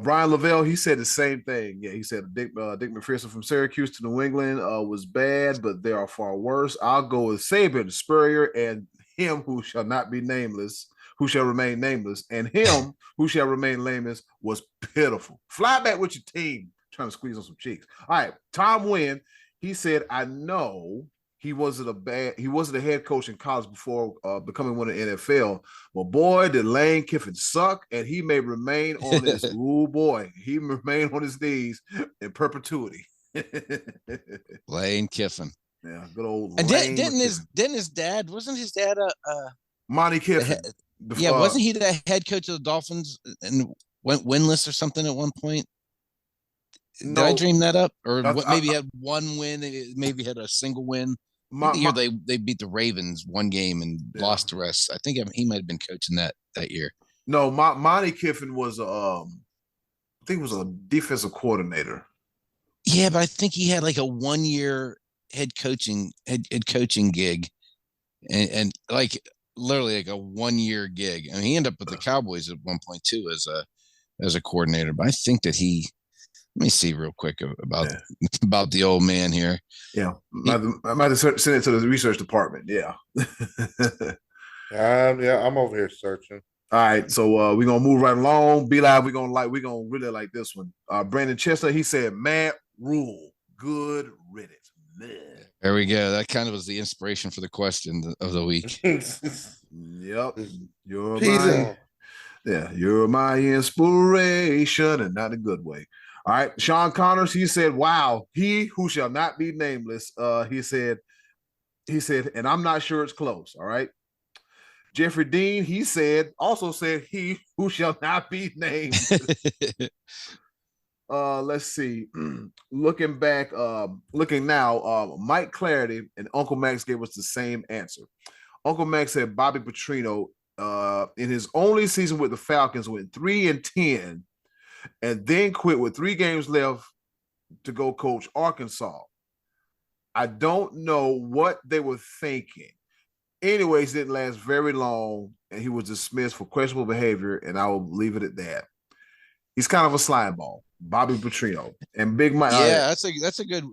Speaker 1: Brian Lavelle, he said the same thing. Yeah, he said Dick McPherson from Syracuse to New England was bad, but they are far worse. I'll go with Saban, Spurrier, and him who shall not be nameless, who shall remain nameless, and him who shall remain nameless was pitiful. Fly back with your team, trying to squeeze on some cheeks. All right, Tom Wynn, he said, I know he wasn't a head coach in college before becoming one in the NFL, but boy, did Lane Kiffin suck, and he may remain on his he remain on his knees in perpetuity.
Speaker 3: Lane Kiffin.
Speaker 1: Yeah, good old
Speaker 3: And
Speaker 1: Lane
Speaker 3: didn't his dad, wasn't his dad
Speaker 1: Monty Kiffin.
Speaker 3: yeah, wasn't he the head coach of the Dolphins and went winless or something at one point? Did I dream that up? Or what? Maybe had one win, maybe had a single win. I think the year they beat the Ravens one game and lost the rest. I think he might have been coaching that year.
Speaker 1: No, Monty Kiffin was I think he was a defensive coordinator.
Speaker 3: Yeah, but I think he had like a 1 year head coaching gig, and like literally like a 1 year gig. I mean, he ended up with the Cowboys at one point too as a coordinator. But I think that let me see real quick about the old man here.
Speaker 1: Yeah, I might have sent it to the research department. Yeah.
Speaker 2: Yeah, I'm over here searching.
Speaker 1: All right, so we're gonna move right along. Be Live, we're gonna really like this one. Brandon Chester, he said, Matt Rule, good riddance. Man.
Speaker 3: There we go. That kind of was the inspiration for the question of the week.
Speaker 1: Yep, you're my inspiration, and not a good way. All right, Sean Connors, he said, wow, he who shall not be nameless. He said, and I'm not sure it's close. All right. Jeffrey Dean, he also said, he who shall not be named. Let's see. Looking now, Mike Clarity and Uncle Max gave us the same answer. Uncle Max said Bobby Petrino, in his only season with the Falcons, went 3-10, and then quit with 3 games left to go coach Arkansas. I don't know what they were thinking. Anyways, it didn't last very long, and he was dismissed for questionable behavior, and I will leave it at that. He's kind of a slime ball, Bobby Petrino. And Big Mike.
Speaker 3: Yeah, that's a good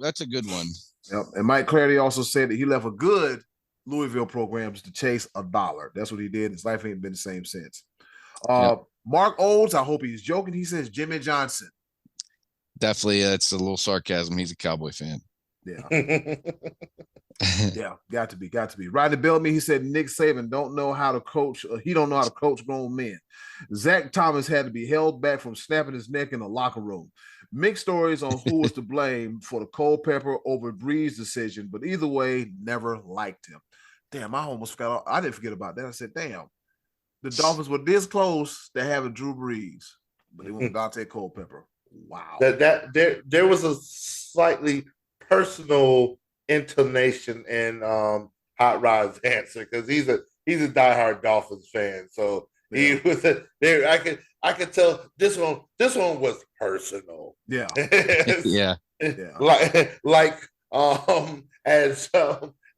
Speaker 3: one.
Speaker 1: Yep. And Mike Clarity also said that he left a good Louisville program to chase $1. That's what he did. His life ain't been the same since. Mark Olds, I hope he's joking. He says Jimmy Johnson.
Speaker 3: Definitely, that's a little sarcasm. He's a Cowboy fan.
Speaker 1: Yeah. Yeah, got to be. Rodney Bellamy, he said Nick Saban don't know how to coach. He don't know how to coach grown men. Zach Thomas had to be held back from snapping his neck in the locker room. Mixed stories on who was to blame for the Culpepper over Bree's decision, but either way, never liked him. Damn, I almost forgot. I didn't forget about that. I said, damn, the Dolphins were this close to having Drew Brees, but they went with Dante Culpepper. Wow.
Speaker 2: There was a slightly personal intonation in Hot Rod's answer because he's a diehard Dolphins fan. So he was there. I could tell this one was personal.
Speaker 1: Yeah.
Speaker 3: Yeah.
Speaker 2: Like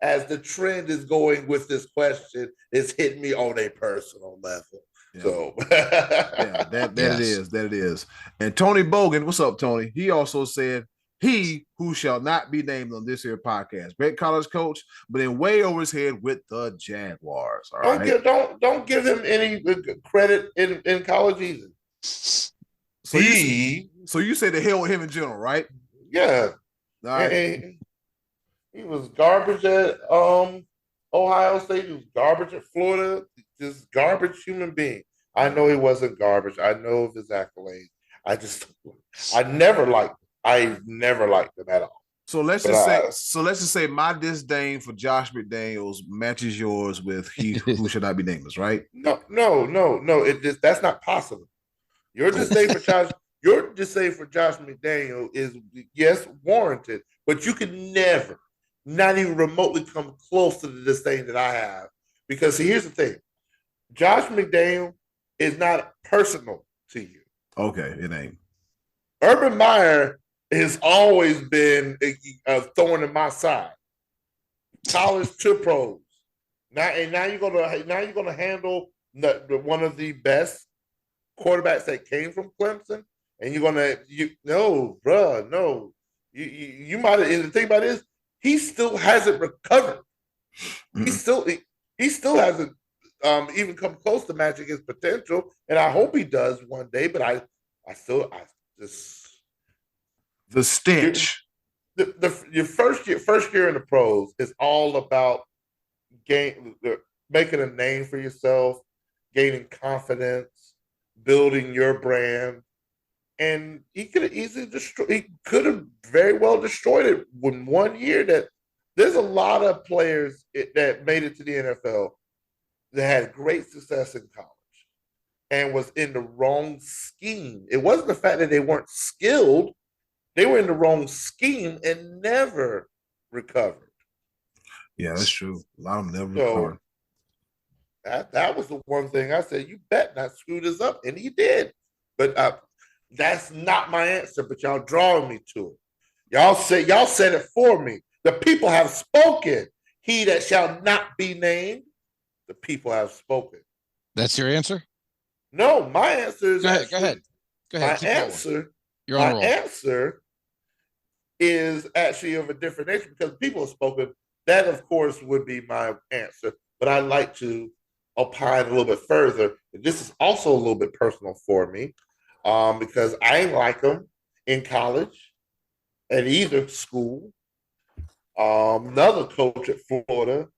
Speaker 2: as the trend is going with this question, it's hitting me on a personal level. Yeah. So
Speaker 1: that it is. And Tony Bogan, what's up, Tony? He also said, he who shall not be named on this here podcast. Great college coach, but in way over his head with the Jaguars. All right.
Speaker 2: Don't give him any credit in college either.
Speaker 1: So you say the hell with him in general, right?
Speaker 2: Yeah.
Speaker 1: All right.
Speaker 2: He was garbage at Ohio State. He was garbage at Florida. Just garbage human being. I know he wasn't garbage. I know of his accolades. I never liked him at all. So let's just say my disdain for Josh McDaniels matches yours with he who should not be nameless, right? No. That's not possible. Your disdain for Josh McDaniel is, yes, warranted, but you can never, not even remotely come close to the disdain that I have. Because here's the thing. Josh McDaniel is not personal to you.
Speaker 1: Okay, it ain't.
Speaker 2: Urban Meyer has always been a thorn in my side. College to pros. Now you're gonna handle one of the best quarterbacks that came from Clemson, and you might have. And the thing about it is, he still hasn't recovered. Mm-hmm. He still hasn't even come close to matching his potential, and I hope he does one day. But I just.
Speaker 1: The stench.
Speaker 2: Your first year in the pros is all about making a name for yourself, gaining confidence, building your brand, and he could have very well destroyed it in 1 year. That there's a lot of players that made it to the NFL that had great success in college and was in the wrong scheme. It wasn't the fact that they weren't skilled; they were in the wrong scheme and never recovered.
Speaker 1: Yeah, that's true. A lot of them never
Speaker 2: So
Speaker 1: recovered.
Speaker 2: that was the one thing I said, you bet not screw this up. And he did. But that's not my answer, but y'all drawing me to it. Y'all said it for me. The people have spoken. He that shall not be named, the people have spoken.
Speaker 3: That's your answer?
Speaker 2: No, my answer is
Speaker 3: Go ahead.
Speaker 2: My
Speaker 3: Keep
Speaker 2: answer,
Speaker 3: rolling. You're on a roll.
Speaker 2: answer is actually of a different nature because people have spoken. That, of course, would be my answer. But I'd like to opine a little bit further. This is also a little bit personal for me because I ain't like him in college at either school. Another coach at Florida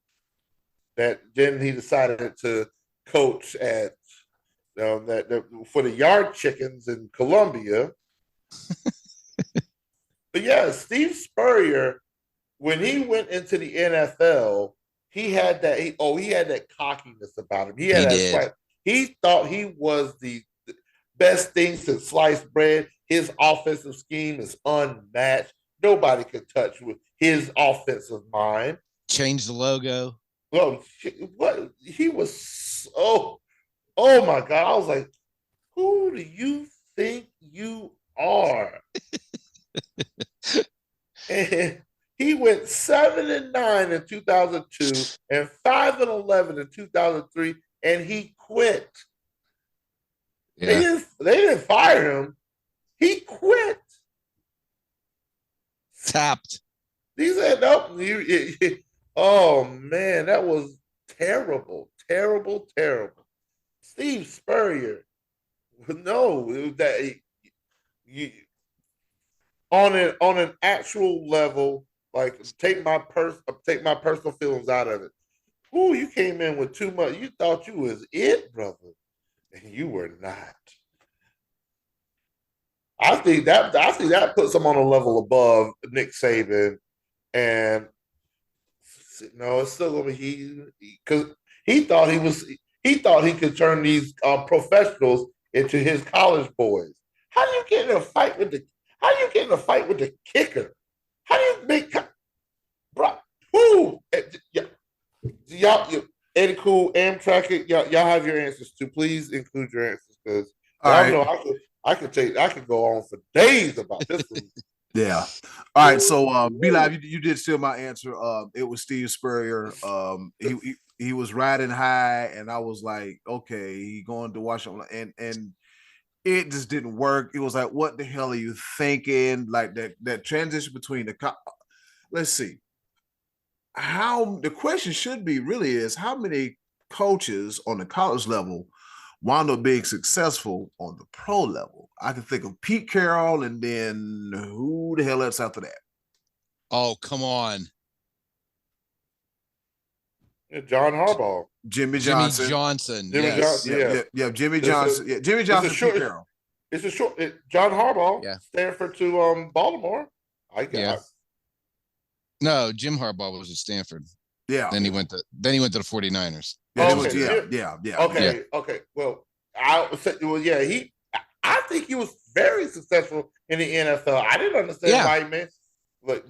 Speaker 2: that then he decided to coach at for the Yard Chickens in Columbia. But yeah, Steve Spurrier, when he went into the NFL, he had that cockiness about him. He had he thought he was the best thing since sliced bread. His offensive scheme is unmatched. Nobody could touch with his offensive mind.
Speaker 3: Change the logo.
Speaker 2: Well, what he was so, oh my God. I was like, who do you think you are? And he went 7-9 in 2002 and 5-11 in 2003, and he quit.
Speaker 3: Yeah.
Speaker 2: They didn't fire him. He quit.
Speaker 3: Tapped.
Speaker 2: He said, nope. Oh, man, that was terrible, terrible, terrible. Steve Spurrier, no, that on an actual level, like take my personal feelings out of it. Ooh, you came in with too much. You thought you was it, brother, and you were not. I think that puts him on a level above Nick Saban, and no, it's still gonna be because he thought he could turn these professionals into his college boys. How do you get in a fight with the kicker? How do you make bro? Who? Y'all, Eddy Kool, Amtrak, y'all have your answers too. Please include your answers because y'all know I could go on for days about this one.
Speaker 1: Yeah. All right. So Be Live, you did steal my answer. It was Steve Spurrier. He was riding high, and I was like, okay, he going to Washington, and it just didn't work. It was like, what the hell are you thinking? Like that transition between let's see. The question should be really is how many coaches on the college level wound up being successful on the pro level? I can think of Pete Carroll, and then who the hell else after that?
Speaker 3: Oh, come on.
Speaker 2: John Harbaugh.
Speaker 1: Jimmy Johnson.
Speaker 2: Jimmy Johnson.
Speaker 1: Yeah, Jimmy Johnson. Yeah, Jimmy Johnson, Pete Carroll.
Speaker 2: It's a short John Harbaugh,
Speaker 3: yeah.
Speaker 2: Stanford to Baltimore. I guess.
Speaker 3: No, Jim Harbaugh was at Stanford.
Speaker 1: Yeah.
Speaker 3: Then he went to the 49ers.
Speaker 1: Yeah.
Speaker 2: Okay. Well, I think he was very successful in the NFL. I didn't understand why he meant, but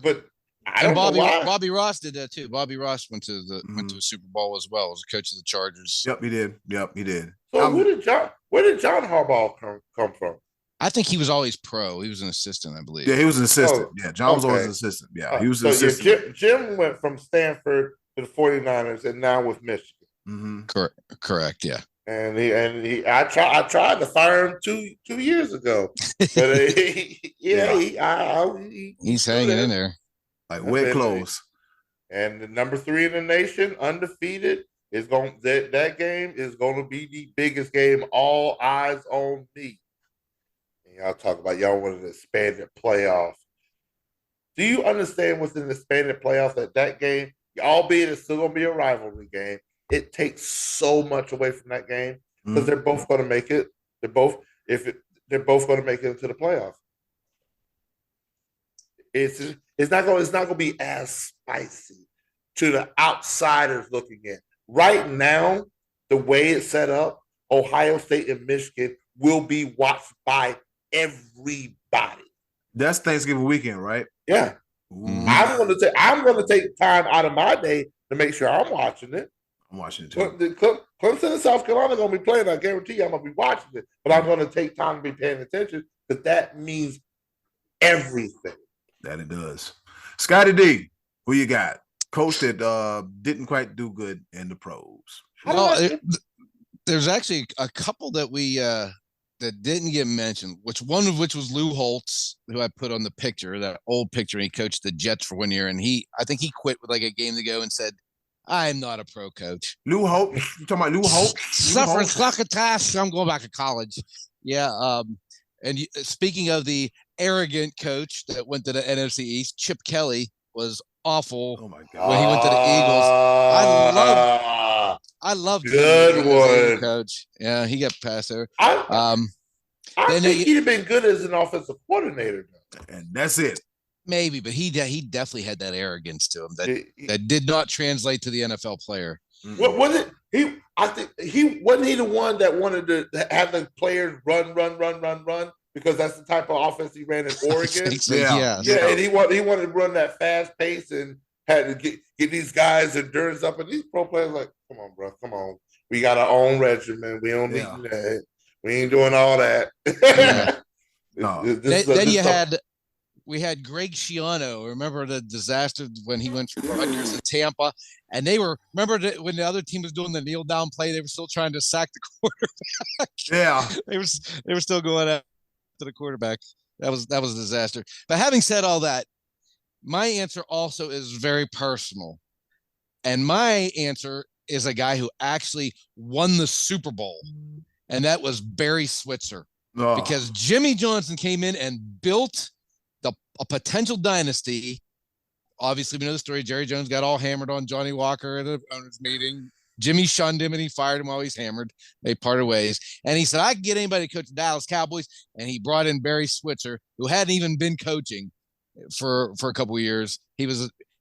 Speaker 2: I don't know why.
Speaker 3: Bobby Ross did that too. Bobby Ross went to a Super Bowl as well as a coach of the Chargers.
Speaker 1: Yep, he did.
Speaker 2: So where did John Harbaugh come from?
Speaker 3: I think he was always pro. He was an assistant, I believe.
Speaker 1: Yeah, he was an assistant. John was always an assistant. Yeah, he was an assistant.
Speaker 2: Jim went from Stanford to the 49ers and now with Michigan.
Speaker 3: Mm-hmm. Correct, yeah.
Speaker 2: And I tried to fire him two years ago, but
Speaker 3: he's hanging in there
Speaker 1: like wet clothes.
Speaker 2: And the number 3 in the nation, undefeated, is going that game is going to be the biggest game. All eyes on me. And y'all talk about y'all want an expanded playoff. Do you understand what's in the expanded playoff that game, albeit it's still going to be a rivalry game, it takes so much away from that game because they're both going to make it. They're both going to make it into the playoffs. It's not going to be as spicy to the outsiders looking in. Right now, the way it's set up, Ohio State and Michigan will be watched by everybody.
Speaker 1: That's Thanksgiving weekend, right?
Speaker 2: Yeah.
Speaker 1: Ooh.
Speaker 2: I'm going to take time out of my day to make sure I'm watching it.
Speaker 1: I'm watching it too.
Speaker 2: Clemson and South Carolina are going to be playing. I guarantee you I'm going to be watching it. But I'm going to take time to be paying attention because that means everything.
Speaker 1: That it does. Scottie D, who you got? Coach that didn't quite do good in the pros.
Speaker 3: Well, there's actually a couple that we that didn't get mentioned, one of which was Lou Holtz, who I put on the picture, that old picture. He coached the Jets for 1 year, and I think he quit with like a game to go and said, "I'm not a pro coach."
Speaker 1: Lou Holtz, you talking about Lou Holtz?
Speaker 3: Suffering succotash. I'm going back to college. Yeah. And speaking of the arrogant coach that went to the NFC East, Chip Kelly was awful.
Speaker 1: Oh my God!
Speaker 3: When he went to the Eagles, I loved
Speaker 2: good
Speaker 3: him
Speaker 2: one,
Speaker 3: as a coach. Yeah, he got passed over.
Speaker 2: I think he'd have been good as an offensive coordinator,
Speaker 1: and that's it.
Speaker 3: Maybe, but he definitely had that arrogance to him that did not translate to the NFL player.
Speaker 2: What was it? I think he wasn't the one that wanted to have the players run because that's the type of offense he ran in Oregon.
Speaker 3: So,
Speaker 2: yeah, and he wanted to run that fast pace and had to get these guys endurance up. And these pro players like, come on, bro, come on. We got our own regimen. We don't need that. We ain't doing all that.
Speaker 3: Yeah.
Speaker 1: No.
Speaker 3: We had Greg Schiano. Remember the disaster when he went from Rutgers to Tampa, and remember when the other team was doing the kneel down play, they were still trying to sack the quarterback.
Speaker 1: Yeah,
Speaker 3: they were still going after the quarterback. That was a disaster. But having said all that, my answer also is very personal, and my answer is a guy who actually won the Super Bowl, and that was Barry Switzer, because Jimmy Johnson came in and built a potential dynasty. Obviously, we know the story. Jerry Jones got all hammered on Johnny Walker at an owners meeting. Jimmy shunned him and he fired him while he's hammered. They parted ways. And he said, I can get anybody to coach the Dallas Cowboys. And he brought in Barry Switzer, who hadn't even been coaching for a couple of years. He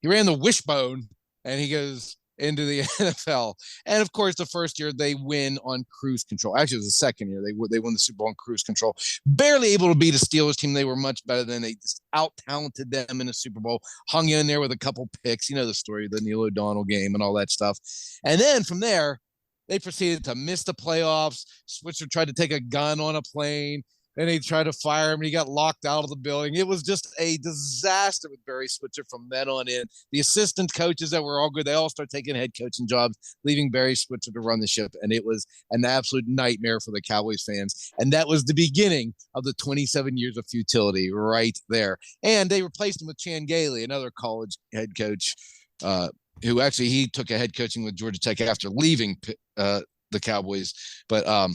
Speaker 3: ran the wishbone, and he goes into the NFL. And of course, the first year they win on cruise control. Actually, it was the second year they won the Super Bowl on cruise control. Barely able to beat a Steelers team. They were much better than they just out-talented them in the Super Bowl. Hung in there with a couple picks. You know the story, the Neil O'Donnell game and all that stuff. And then from there, they proceeded to miss the playoffs. Switzer tried to take a gun on a plane. Then they tried to fire him, and he got locked out of the building. It was just a disaster with Barry Switzer from then on in. The assistant coaches that were all good, they all started taking head coaching jobs, leaving Barry Switzer to run the ship, and it was an absolute nightmare for the Cowboys fans. And that was the beginning of the 27 years of futility right there. And they replaced him with Chan Gailey, another college head coach, who actually he took a head coaching with Georgia Tech after leaving the Cowboys. But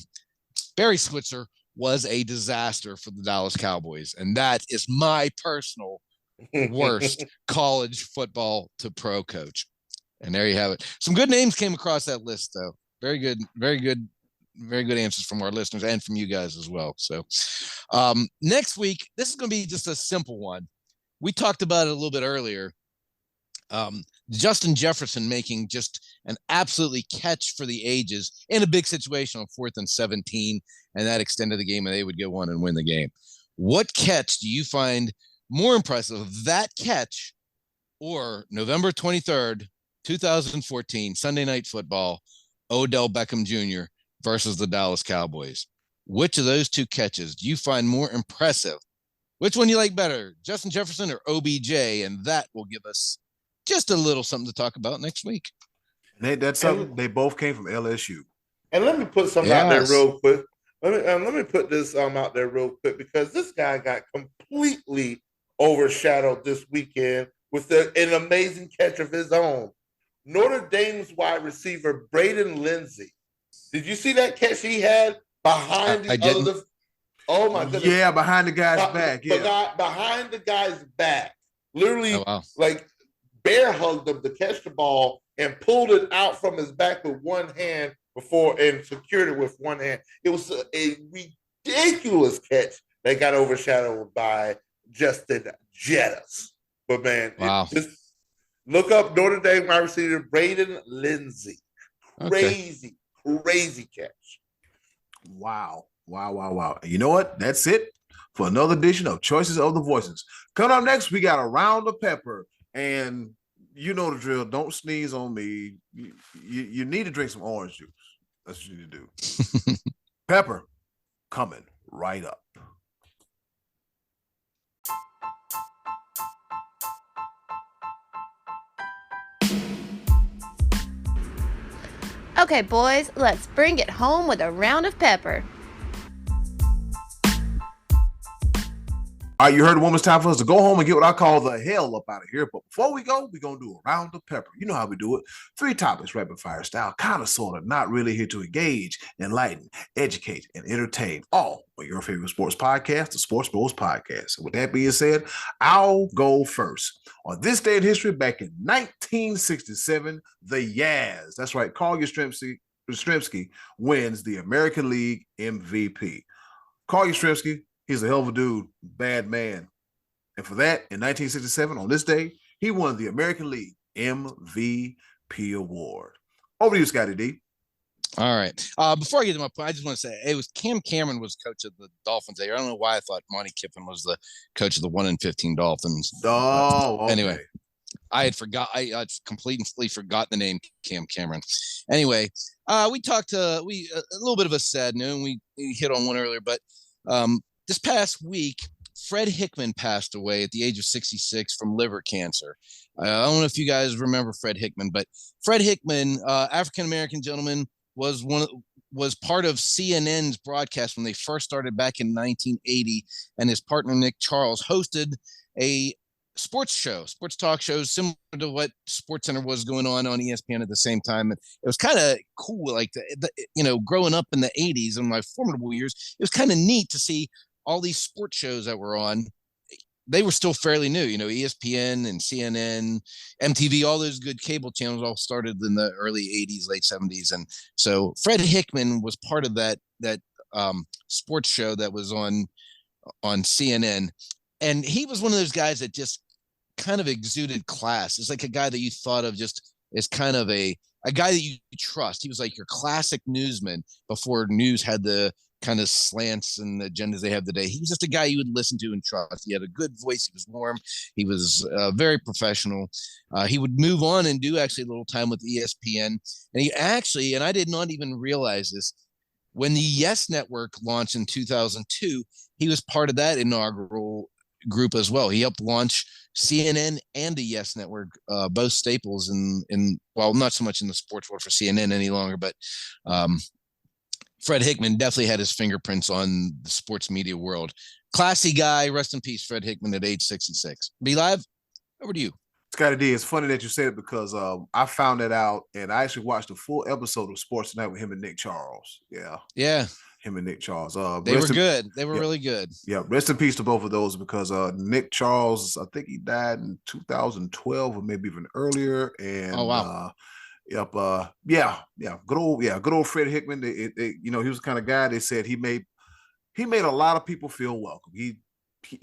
Speaker 3: Barry Switzer was a disaster for the Dallas Cowboys. And that is my personal worst college football to pro coach. And there you have it. Some good names came across that list, though. Very good answers from our listeners and from you guys as well. So next week, this is going to be just a simple one. We talked about it a little bit earlier. Justin Jefferson making just an absolutely catch for the ages in a big situation on 4th and 17, and that extended the game, and they would get one and win the game. What catch do you find more impressive, that catch or November 23rd, 2014, Sunday Night Football, Odell Beckham Jr. versus the Dallas Cowboys? Which of those two catches do you find more impressive? Which one you like better, Justin Jefferson or OBJ? And that will give us just a little something to talk about next week.
Speaker 1: That's something. They both came from LSU.
Speaker 2: And let me put something out there real quick. Let me put this out there real quick, because this guy got completely overshadowed this weekend with an amazing catch of his own. Notre Dame's wide receiver Braden Lindsey. Did you see that catch he had behind the other? Oh my goodness!
Speaker 1: Yeah, behind the guy's back. Yeah,
Speaker 2: behind the guy's back. Literally, like bear hugged him to catch the ball and pulled it out from his back with one hand and secured it with one hand. It was a ridiculous catch that got overshadowed by Justin Jettis. But man,
Speaker 3: Wow.
Speaker 2: just look up Notre Dame wide receiver Braden Lindsey. Crazy, crazy catch.
Speaker 1: Wow. And you know what? That's it for another edition of Choices of the Voices. Coming up next, we got a round of pepper. And you know the drill. Don't sneeze on me. You need to drink some orange juice. That's what you need to do. Pepper coming right up.
Speaker 4: Okay, boys, let's bring it home with a round of pepper.
Speaker 1: All right, you heard the woman's time for us to go home and get what I call the hell up out of here. But before we go, we're going to do a round of pepper. You know how we do it. 3 topics, rapid fire style, kind of, sort of, not really here to engage, enlighten, educate, and entertain. All on your favorite sports podcast, the Sports Bros Podcast. And with that being said, I'll go first. On this day in history, back in 1967, the Yaz, that's right, Carl Yastrzemski wins the American League MVP. Carl Yastrzemski, he's a hell of a dude, bad man. And for that, in 1967, on this day, he won the American League MVP award. Over to you, Scottie D.
Speaker 3: All right. Before I get to my point, I just want to say it was Cam Cameron was coach of the Dolphins. I don't know why I thought Monty Kiffin was the coach of the 1-15 Dolphins.
Speaker 1: Oh, okay.
Speaker 3: Anyway, I'd completely forgotten the name Cam Cameron. Anyway, we talked a little bit of a sad note. We hit on one earlier, but this past week, Fred Hickman passed away at the age of 66 from liver cancer. I don't know if you guys remember Fred Hickman, but Fred Hickman, African-American gentleman, was part of CNN's broadcast when they first started back in 1980, and his partner Nick Charles hosted a sports talk shows similar to what SportsCenter was going on ESPN at the same time. And it was kind of cool, like growing up in the 80s in my formidable years, it was kind of neat to see all these sports shows that were on. They were still fairly new, ESPN and CNN, MTV, all those good cable channels all started in the early 80s, late 70s. And so Fred Hickman was part of that sports show that was on CNN. And he was one of those guys that just kind of exuded class. It's like a guy that you thought of just as kind of a guy that you trust. He was like your classic newsman before news had the kind of slants and agendas they have today. He was just a guy you would listen to and trust. He had a good voice. He was warm. He was very professional. He would move on and do actually a little time with ESPN. And he actually, and I did not even realize this, when the Yes Network launched in 2002, he was part of that inaugural group as well. He helped launch CNN and the Yes Network, both staples in well, not so much in the sports world for CNN any longer, but Fred Hickman definitely had his fingerprints on the sports media world. Classy guy. Rest in peace, Fred Hickman at age 66. Be live. Over to you.
Speaker 1: Scottie D, it's funny that you said it because I found that out and I actually watched a full episode of Sports Tonight with him and Nick Charles. Yeah. Him and Nick Charles.
Speaker 3: They were good. They were really good.
Speaker 1: Yeah. Rest in peace to both of those because Nick Charles, I think he died in 2012 or maybe even earlier. And
Speaker 3: oh, wow.
Speaker 1: Yep. Good old Fred Hickman. He was the kind of guy they said he made a lot of people feel welcome. He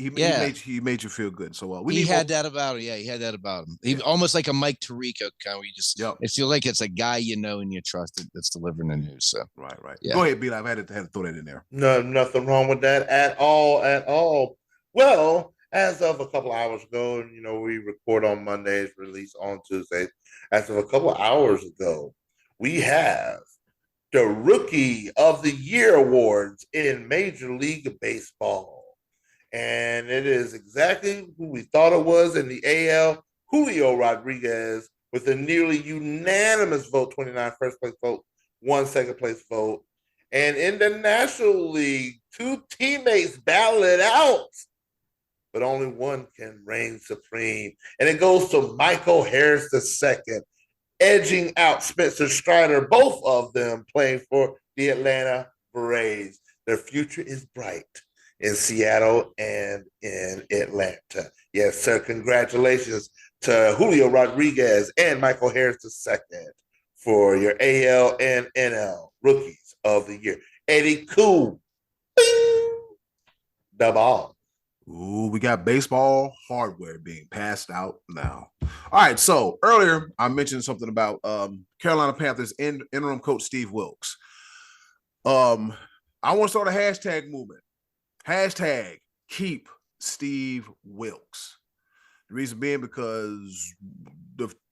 Speaker 1: made you feel good. So
Speaker 3: he had that about him. Yeah, he had that about him. He almost like a Mike Tirico kind of. You just it feels like it's a guy you know and you trust that's delivering the news. So
Speaker 1: right.
Speaker 3: Yeah.
Speaker 1: Go ahead, B-Live. I had to throw that in there.
Speaker 2: No, nothing wrong with that at all. Well, as of a couple hours ago, we record on Mondays, release on Tuesdays. As of a couple hours ago, we have the Rookie of the Year awards in Major League Baseball. And it is exactly who we thought it was in the AL, Julio Rodriguez, with a nearly unanimous vote, 29 first place vote, 1 second place vote. And in the National League, 2 teammates battle it out, but only one can reign supreme. And it goes to Michael Harris II, edging out Spencer Strider, both of them playing for the Atlanta Braves. Their future is bright in Seattle and in Atlanta. Yes, sir. Congratulations to Julio Rodriguez and Michael Harris II for your AL and NL Rookies of the Year. Eddy Kool, the ball.
Speaker 1: Ooh, we got baseball hardware being passed out now. All right, so earlier I mentioned something about Carolina Panthers interim coach Steve Wilks. I want to start a hashtag movement. Hashtag keep Steve Wilks. The reason being because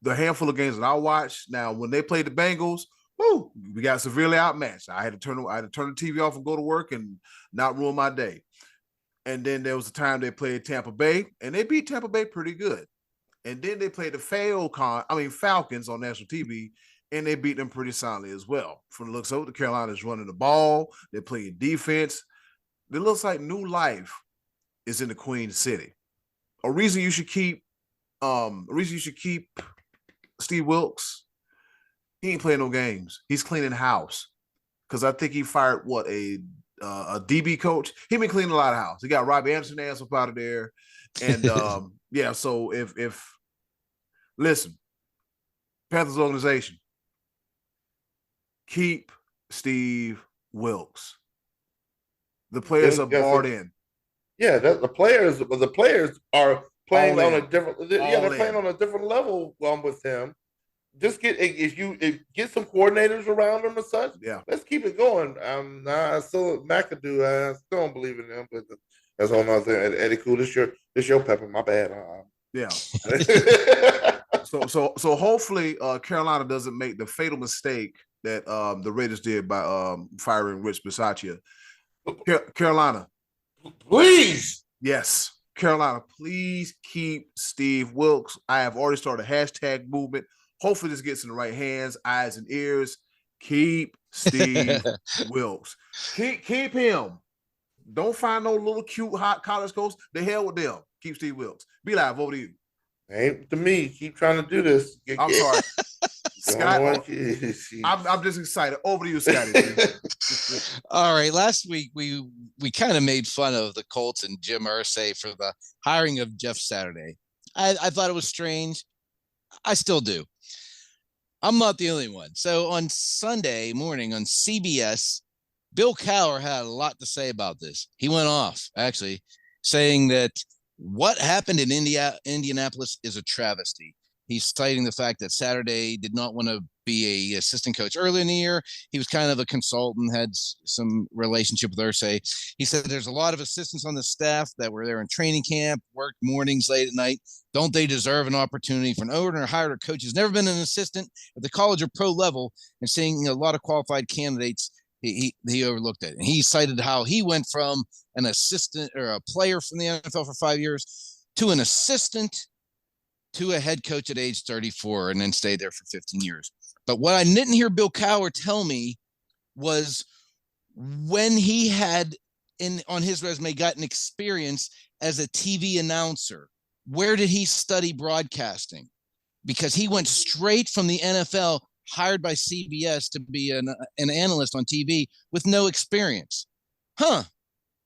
Speaker 1: the handful of games that I watched, now when they played the Bengals, woo, we got severely outmatched. I had to turn the TV off and go to work and not ruin my day. And then there was a time they played Tampa Bay, and they beat Tampa Bay pretty good. And then they played the Falcons on national TV, and they beat them pretty soundly as well. From the looks of it, the Carolinas running the ball, they're playing defense. It looks like new life is in the Queen City. A reason you should keep Steve Wilks. He ain't playing no games. He's cleaning house. Because I think he fired a DB coach. He been cleaning a lot of house. He got Robbie Anderson ass up out of there. And yeah, so if listen, Panthers organization, keep Steve Wilks. The players are bought in.
Speaker 2: Yeah, the players are playing on a different. They're playing on a different level with him. Just get some coordinators around him and such.
Speaker 1: Yeah,
Speaker 2: let's keep it going. I still McAdoo. I still don't believe in him, but that's all another thing. Eddy Kool, this your pepper. My bad.
Speaker 1: Yeah. so hopefully Carolina doesn't make the fatal mistake that the Raiders did by firing Rich Bisaccia. Carolina,
Speaker 2: please.
Speaker 1: Yes. Carolina, please keep Steve Wilks. I have already started a hashtag movement. Hopefully this gets in the right hands, eyes, and ears. Keep Steve Wilks. Keep him. Don't find no little cute hot college coach. The hell with them. Keep Steve Wilks. Be live, over to you.
Speaker 2: Ain't to me. Keep trying to do this.
Speaker 1: I'm sorry. Scott, I'm just excited. Over to you, Scottie.
Speaker 3: All right. Last week we kind of made fun of the Colts and Jim Irsay for the hiring of Jeff Saturday. I thought it was strange. I still do. I'm not the only one. So on Sunday morning on CBS, Bill Cowher had a lot to say about this. He went off, actually, saying that what happened in Indianapolis is a travesty. He's citing the fact that Saturday did not want to be a assistant coach early in the year. He was kind of a consultant, had some relationship with Irsay. He said there's a lot of assistants on the staff that were there in training camp, worked mornings, late at night. Don't they deserve an opportunity for an owner hired a coach who's never been an assistant at the college or pro level, and seeing a lot of qualified candidates, he overlooked it. And he cited how he went from an assistant or a player from the NFL for 5 years to an assistant to a head coach at age 34 and then stayed there for 15 years. But what I didn't hear Bill Cowher tell me was when he had on his resume gotten experience as a TV announcer, where did he study broadcasting? Because he went straight from the NFL, hired by CBS to be an analyst on TV with no experience.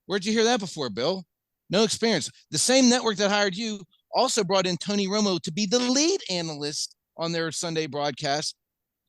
Speaker 3: Where'd you hear that before, Bill? No experience. The same network that hired you also brought in Tony Romo to be the lead analyst on their Sunday broadcast,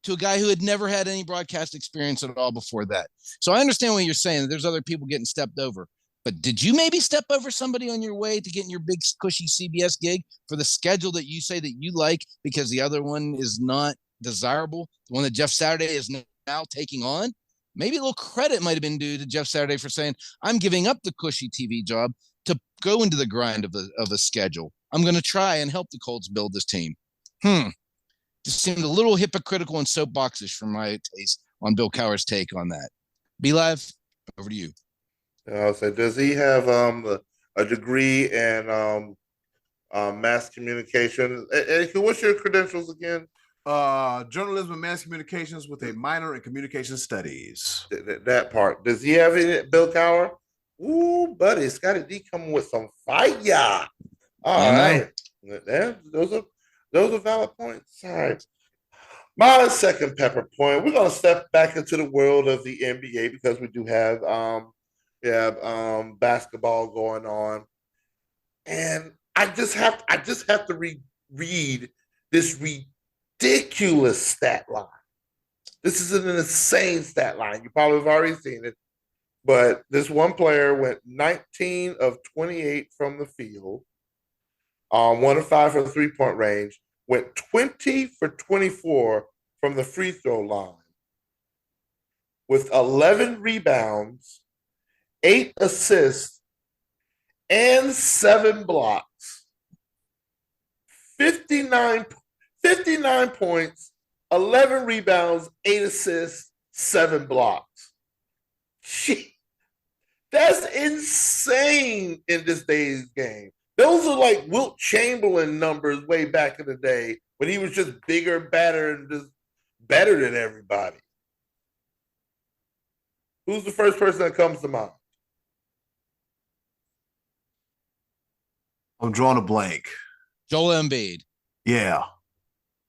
Speaker 3: to a guy who had never had any broadcast experience at all before that. So I understand what you're saying. There's other people getting stepped over. But did you maybe step over somebody on your way to getting your big, cushy CBS gig for the schedule that you say that you like because the other one is not desirable, the one that Jeff Saturday is now taking on? Maybe a little credit might have been due to Jeff Saturday for saying, I'm giving up the cushy TV job to go into the grind of a schedule. I'm going to try and help the Colts build this team. Just seemed a little hypocritical and soapboxish for my taste on Bill Cowher's take on that. Be live, over to you.
Speaker 2: So does he have a degree in mass communication? What's your credentials again?
Speaker 1: Journalism and mass communications with a minor in communication studies.
Speaker 2: That part. Does he have it, Bill Cowher? Ooh, buddy, Scottie D coming with some fire. All right. Those are valid points. All right. My second pepper point, we're gonna step back into the world of the NBA because we do have basketball going on. And I just have to read this ridiculous stat line. This is an insane stat line. You probably have already seen it. But this one player went 19 of 28 from the field, 1 of 5 from the 3-point range, went 20 for 24 from the free throw line with 11 rebounds, 8 assists, and 7 blocks. 59 points, 11 rebounds, 8 assists, 7 blocks. That's insane in this day's game. Those are like Wilt Chamberlain numbers way back in the day when he was just bigger, badder, and just better than everybody. Who's the first person that comes to mind?
Speaker 1: I'm drawing a blank.
Speaker 3: Joel Embiid.
Speaker 1: Yeah.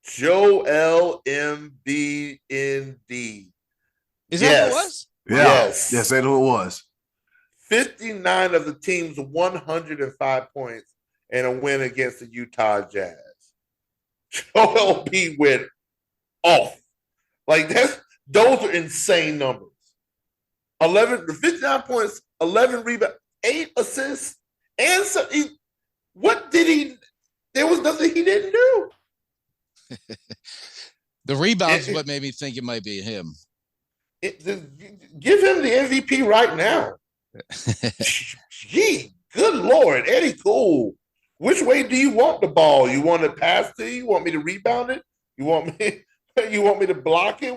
Speaker 2: Joel Embiid, indeed.
Speaker 3: Is that who it was?
Speaker 1: Yeah.
Speaker 2: Yes.
Speaker 1: Yes, that's who it was.
Speaker 2: 59 of the team's 105 points in a win against the Utah Jazz. Joel Embiid went off. Like those are insane numbers. 59 points, 11 rebounds, 8 assists, and so there was nothing he didn't do.
Speaker 3: The rebounds is what made me think it might be him.
Speaker 2: Give him the MVP right now. Gee, good Lord, Eddy Kool. Which way do you want the ball? You want it passed to you? You want me to rebound it? You want me to block it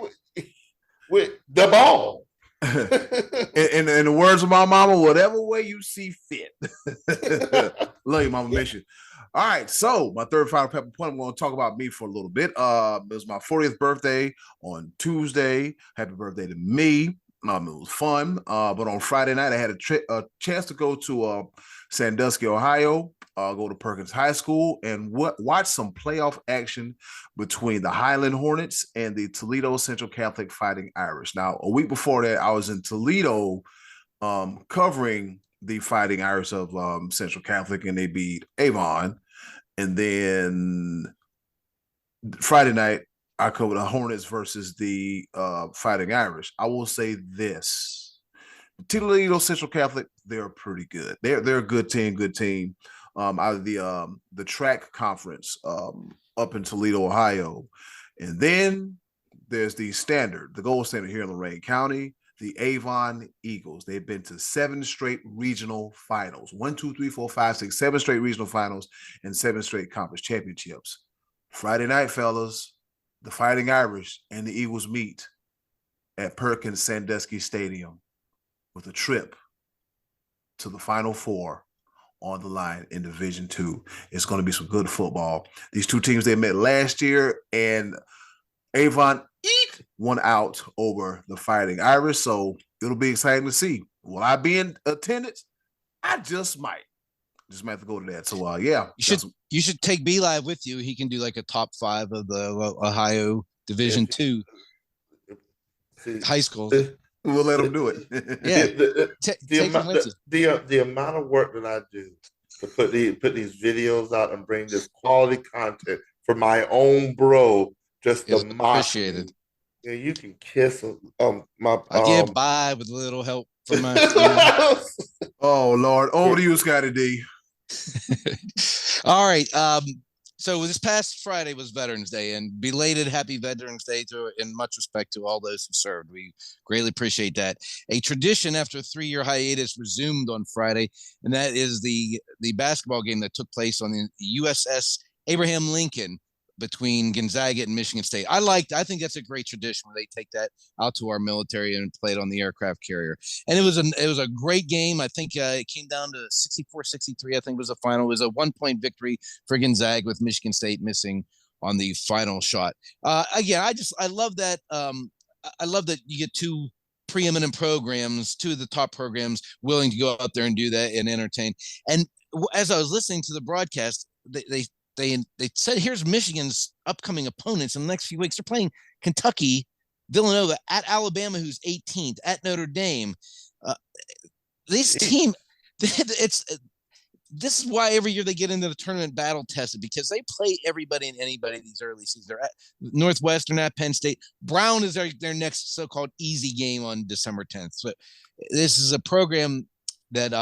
Speaker 2: with the ball?
Speaker 1: in the words of my mama, whatever way you see fit. Love you, mama. Miss you. All right, so my third final pepper point, I'm going to talk about me for a little bit. It was my 40th birthday on Tuesday. Happy birthday to me. It was fun. But on Friday night, I had a chance to go to Sandusky, Ohio, go to Perkins High School, and watch some playoff action between the Highland Hornets and the Toledo Central Catholic Fighting Irish. Now, a week before that, I was in Toledo covering the Fighting Irish of Central Catholic, and they beat Avon. And then Friday night, I covered the Hornets versus the Fighting Irish. I will say this. Toledo Central Catholic, they're pretty good. They're a good team. Out of the track conference up in Toledo, Ohio. And then there's the gold standard here in Lorain County, the Avon Eagles. They've been to 7 straight regional finals. 1, 2, 3, 4, 5, 6, 7 straight regional finals and 7 straight conference championships. Friday night, fellas, the Fighting Irish and the Eagles meet at Perkins Sandusky Stadium with a trip to the Final Four on the line in Division II. It's going to be some good football. These two teams, they met last year, and Avon won out over the Fighting Irish, so it'll be exciting to see. Will I be in attendance? I just might. Just might have to go to that. So, yeah.
Speaker 3: You should take B Live with you. He can do like a top 5 of the Ohio Division II high school.
Speaker 1: We'll let him do it.
Speaker 3: Yeah.
Speaker 2: The amount of work that I do to put these videos out and bring this quality content for my own bro, just to
Speaker 3: appreciate it.
Speaker 2: Yeah, you can kiss my.
Speaker 3: I get by with a little help from my.
Speaker 1: Oh Lord, over to you, Scottie D.
Speaker 3: All right. So this past Friday was Veterans Day, and belated Happy Veterans Day in much respect to all those who served. We greatly appreciate that. A tradition after a 3-year hiatus resumed on Friday, and that is the basketball game that took place on the USS Abraham Lincoln between Gonzaga and Michigan State. I think that's a great tradition where they take that out to our military and play it on the aircraft carrier. And it was a great game. I think it came down to 64-63, I think was the final. It was a 1-point victory for Gonzaga with Michigan State missing on the final shot. Again, I love that. I love that you get two preeminent programs, two of the top programs willing to go out there and do that and entertain. And as I was listening to the broadcast, they said, here's Michigan's upcoming opponents in the next few weeks. They're playing Kentucky, Villanova, at Alabama, who's 18th, at Notre Dame. This team, this is why every year they get into the tournament battle tested, because they play everybody and anybody these early seasons. They're at Northwestern, at Penn State. Brown is their next so-called easy game on December 10th. So this is a program that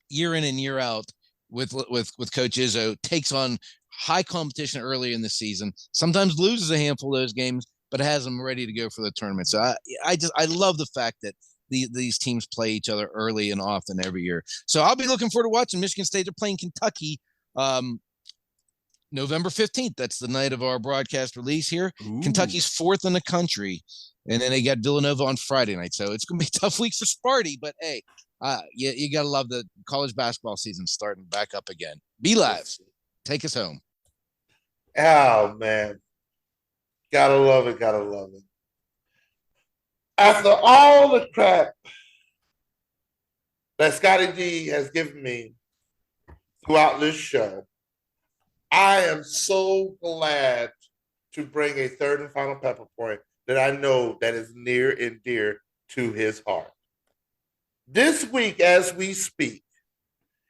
Speaker 3: year in and year out with Coach Izzo takes on high competition early in the season, sometimes loses a handful of those games, but has them ready to go for the tournament. So I love the fact that these teams play each other early and often every year. So I'll be looking forward to watching Michigan State. They're playing Kentucky November 15th. That's the night of our broadcast release here. Ooh. Kentucky's 4th in the country. And then they got Villanova on Friday night. So it's going to be a tough week for Sparty, but hey, you got to love the college basketball season starting back up again. Be live. Take us home.
Speaker 2: Oh, man. Gotta love it. Gotta love it. After all the crap that Scottie D has given me throughout this show, I am so glad to bring a third and final pepper point that I know that is near and dear to his heart. This week, as we speak,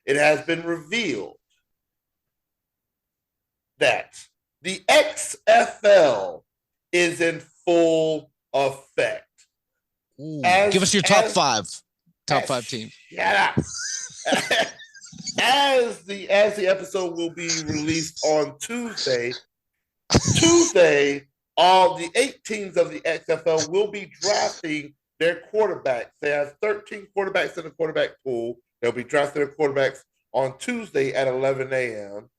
Speaker 2: it has been revealed that the XFL is in full effect.
Speaker 3: Give us your top five teams.
Speaker 2: Shut up. as the episode will be released on Tuesday, all the 8 teams of the XFL will be drafting their quarterbacks. They have 13 quarterbacks in the quarterback pool. They'll be drafting their quarterbacks on Tuesday at 11 a.m.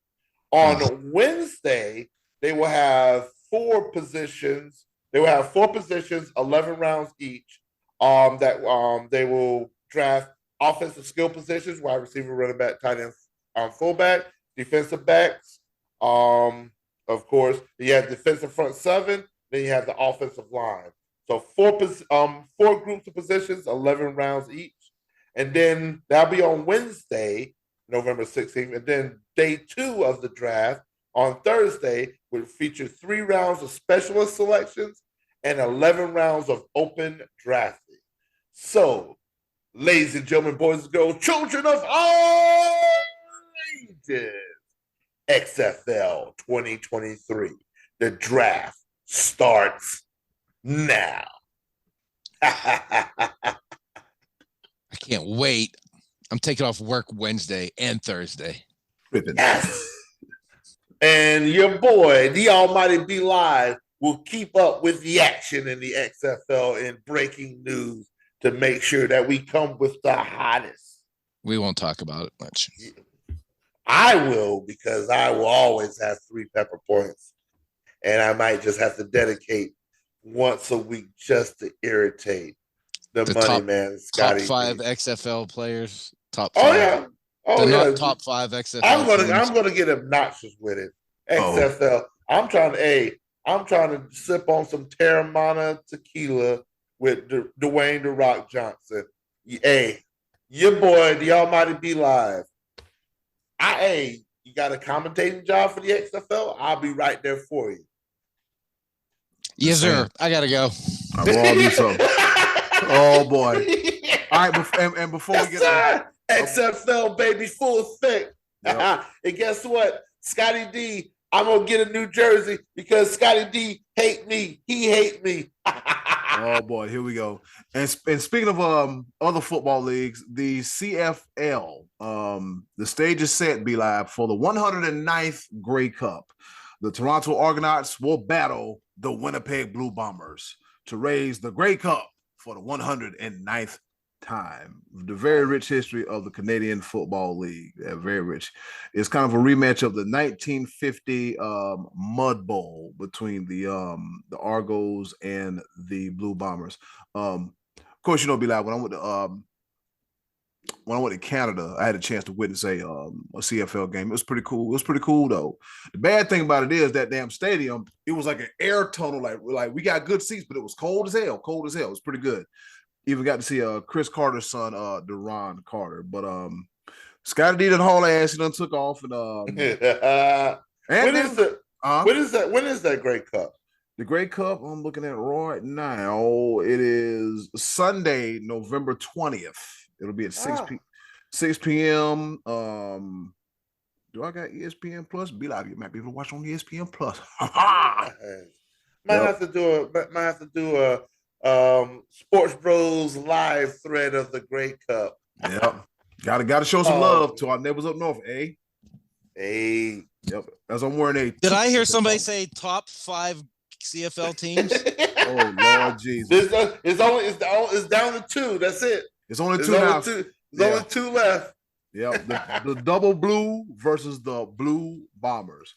Speaker 2: On Wednesday, they will have 4 positions. They will have 4 positions, 11 rounds each. They will draft offensive skill positions: wide receiver, running back, tight end, fullback, defensive backs. Of course, you have defensive front 7. Then you have the offensive line. So 4 groups of positions, 11 rounds each. And then that'll be on Wednesday, November 16th. And then day 2 of the draft on Thursday will feature 3 rounds of specialist selections and 11 rounds of open drafting. So, ladies and gentlemen, boys and girls, children of all ages, XFL 2023. The draft starts now.
Speaker 3: I can't wait. I'm taking off work Wednesday and Thursday.
Speaker 2: Yes. And your boy, the Almighty Be Live, will keep up with the action in the XFL and breaking news to make sure that we come with the hottest.
Speaker 3: We won't talk about it much.
Speaker 2: I will, because I will always have 3 pepper points. And I might just have to dedicate once a week just to irritate the money
Speaker 3: top,
Speaker 2: man, Scottie.
Speaker 3: Top 5 XFL players. Top 5.
Speaker 2: Oh, yeah. Oh,
Speaker 3: yeah.
Speaker 2: Not
Speaker 3: top 5 XFL.
Speaker 2: I'm gonna get obnoxious with it. XFL. I'm trying to sip on some Terramana tequila with Dwayne The Rock Johnson. Hey, your boy, the Almighty Be Live. You got a commentating job for the XFL? I'll be right there for you.
Speaker 3: Yes, sir. I gotta go.
Speaker 1: I will all do so. Oh boy! All right, and before we get
Speaker 2: XFL baby, full effect. Yep. And guess what, Scottie D? I'm gonna get a New Jersey because Scottie D hate me. He hate me.
Speaker 1: Oh boy, here we go. And speaking of other football leagues, the CFL, the stage is set, Be Live, for the 109th Grey Cup. The Toronto Argonauts will battle the Winnipeg Blue Bombers to raise the Grey Cup for the 109th time. The very rich history of the Canadian Football League. Very rich. It's kind of a rematch of the 1950 Mud Bowl between the Argos and the Blue Bombers. Of course, you know, Be Live, when I went to Canada, I had a chance to witness a CFL game. It was pretty cool. It was pretty cool though. The bad thing about it is that damn stadium, it was like an air tunnel. Like we got good seats, but it was cold as hell. Cold as hell. It was pretty good. Even got to see Chris Carter's son, Deron Carter. But Scottie D done haul ass. He done took off and
Speaker 2: when is that Grey Cup?
Speaker 1: The Grey Cup, I'm looking at right now. It is Sunday, November 20th. It'll be at 6 p.m. Do I got ESPN Plus? Be like, you might be able to watch on ESPN Plus.
Speaker 2: Might have to do a Sports Bros live thread of the Grey Cup.
Speaker 1: Yep. Gotta show some love to our neighbors up north, eh?
Speaker 2: Hey.
Speaker 1: Yep. As I'm wearing a.
Speaker 3: Did I hear somebody say top 5 CFL teams?
Speaker 1: Oh Lord Jesus!
Speaker 2: It's down to 2. That's it.
Speaker 1: It's only 2 now.
Speaker 2: There's only 2 left.
Speaker 1: Yeah, the double blue versus the blue bombers.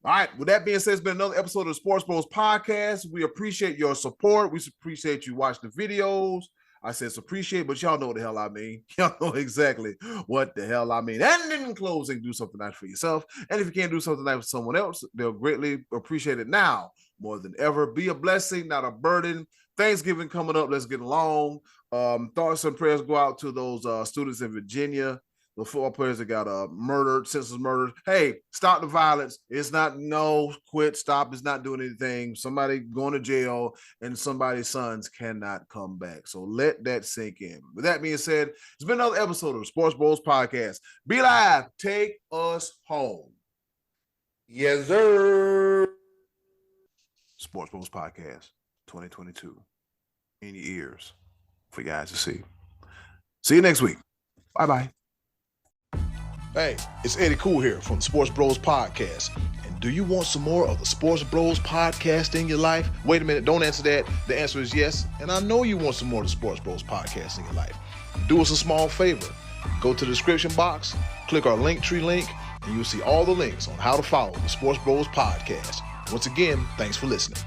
Speaker 1: All right. With that being said, it's been another episode of the Sports Bros podcast. We appreciate your support. We appreciate you watching the videos. I said appreciate, but y'all know what the hell I mean. Y'all know exactly what the hell I mean. And in closing, do something nice for yourself. And if you can't do something nice for someone else, they'll greatly appreciate it now more than ever. Be a blessing, not a burden. Thanksgiving coming up. Let's get along. Thoughts and prayers go out to those students in Virginia, the football players that got murdered, senseless murdered. Hey, stop the violence. It's not quit, stop. It's not doing anything. Somebody going to jail and somebody's sons cannot come back. So let that sink in. With that being said, it's been another episode of the Sports Bros podcast. Be live. Take us home.
Speaker 2: Yes, sir.
Speaker 1: Sports Bros podcast 2022. In your ears for you guys to see. See you next week. Bye-bye. Hey, it's Eddy Kool here from the Sports Bros Podcast. And do you want some more of the Sports Bros Podcast in your life? Wait a minute, don't answer that. The answer is yes. And I know you want some more of the Sports Bros Podcast in your life. Do us a small favor. Go to the description box, click our Linktree link, and you'll see all the links on how to follow the Sports Bros Podcast. Once again, thanks for listening.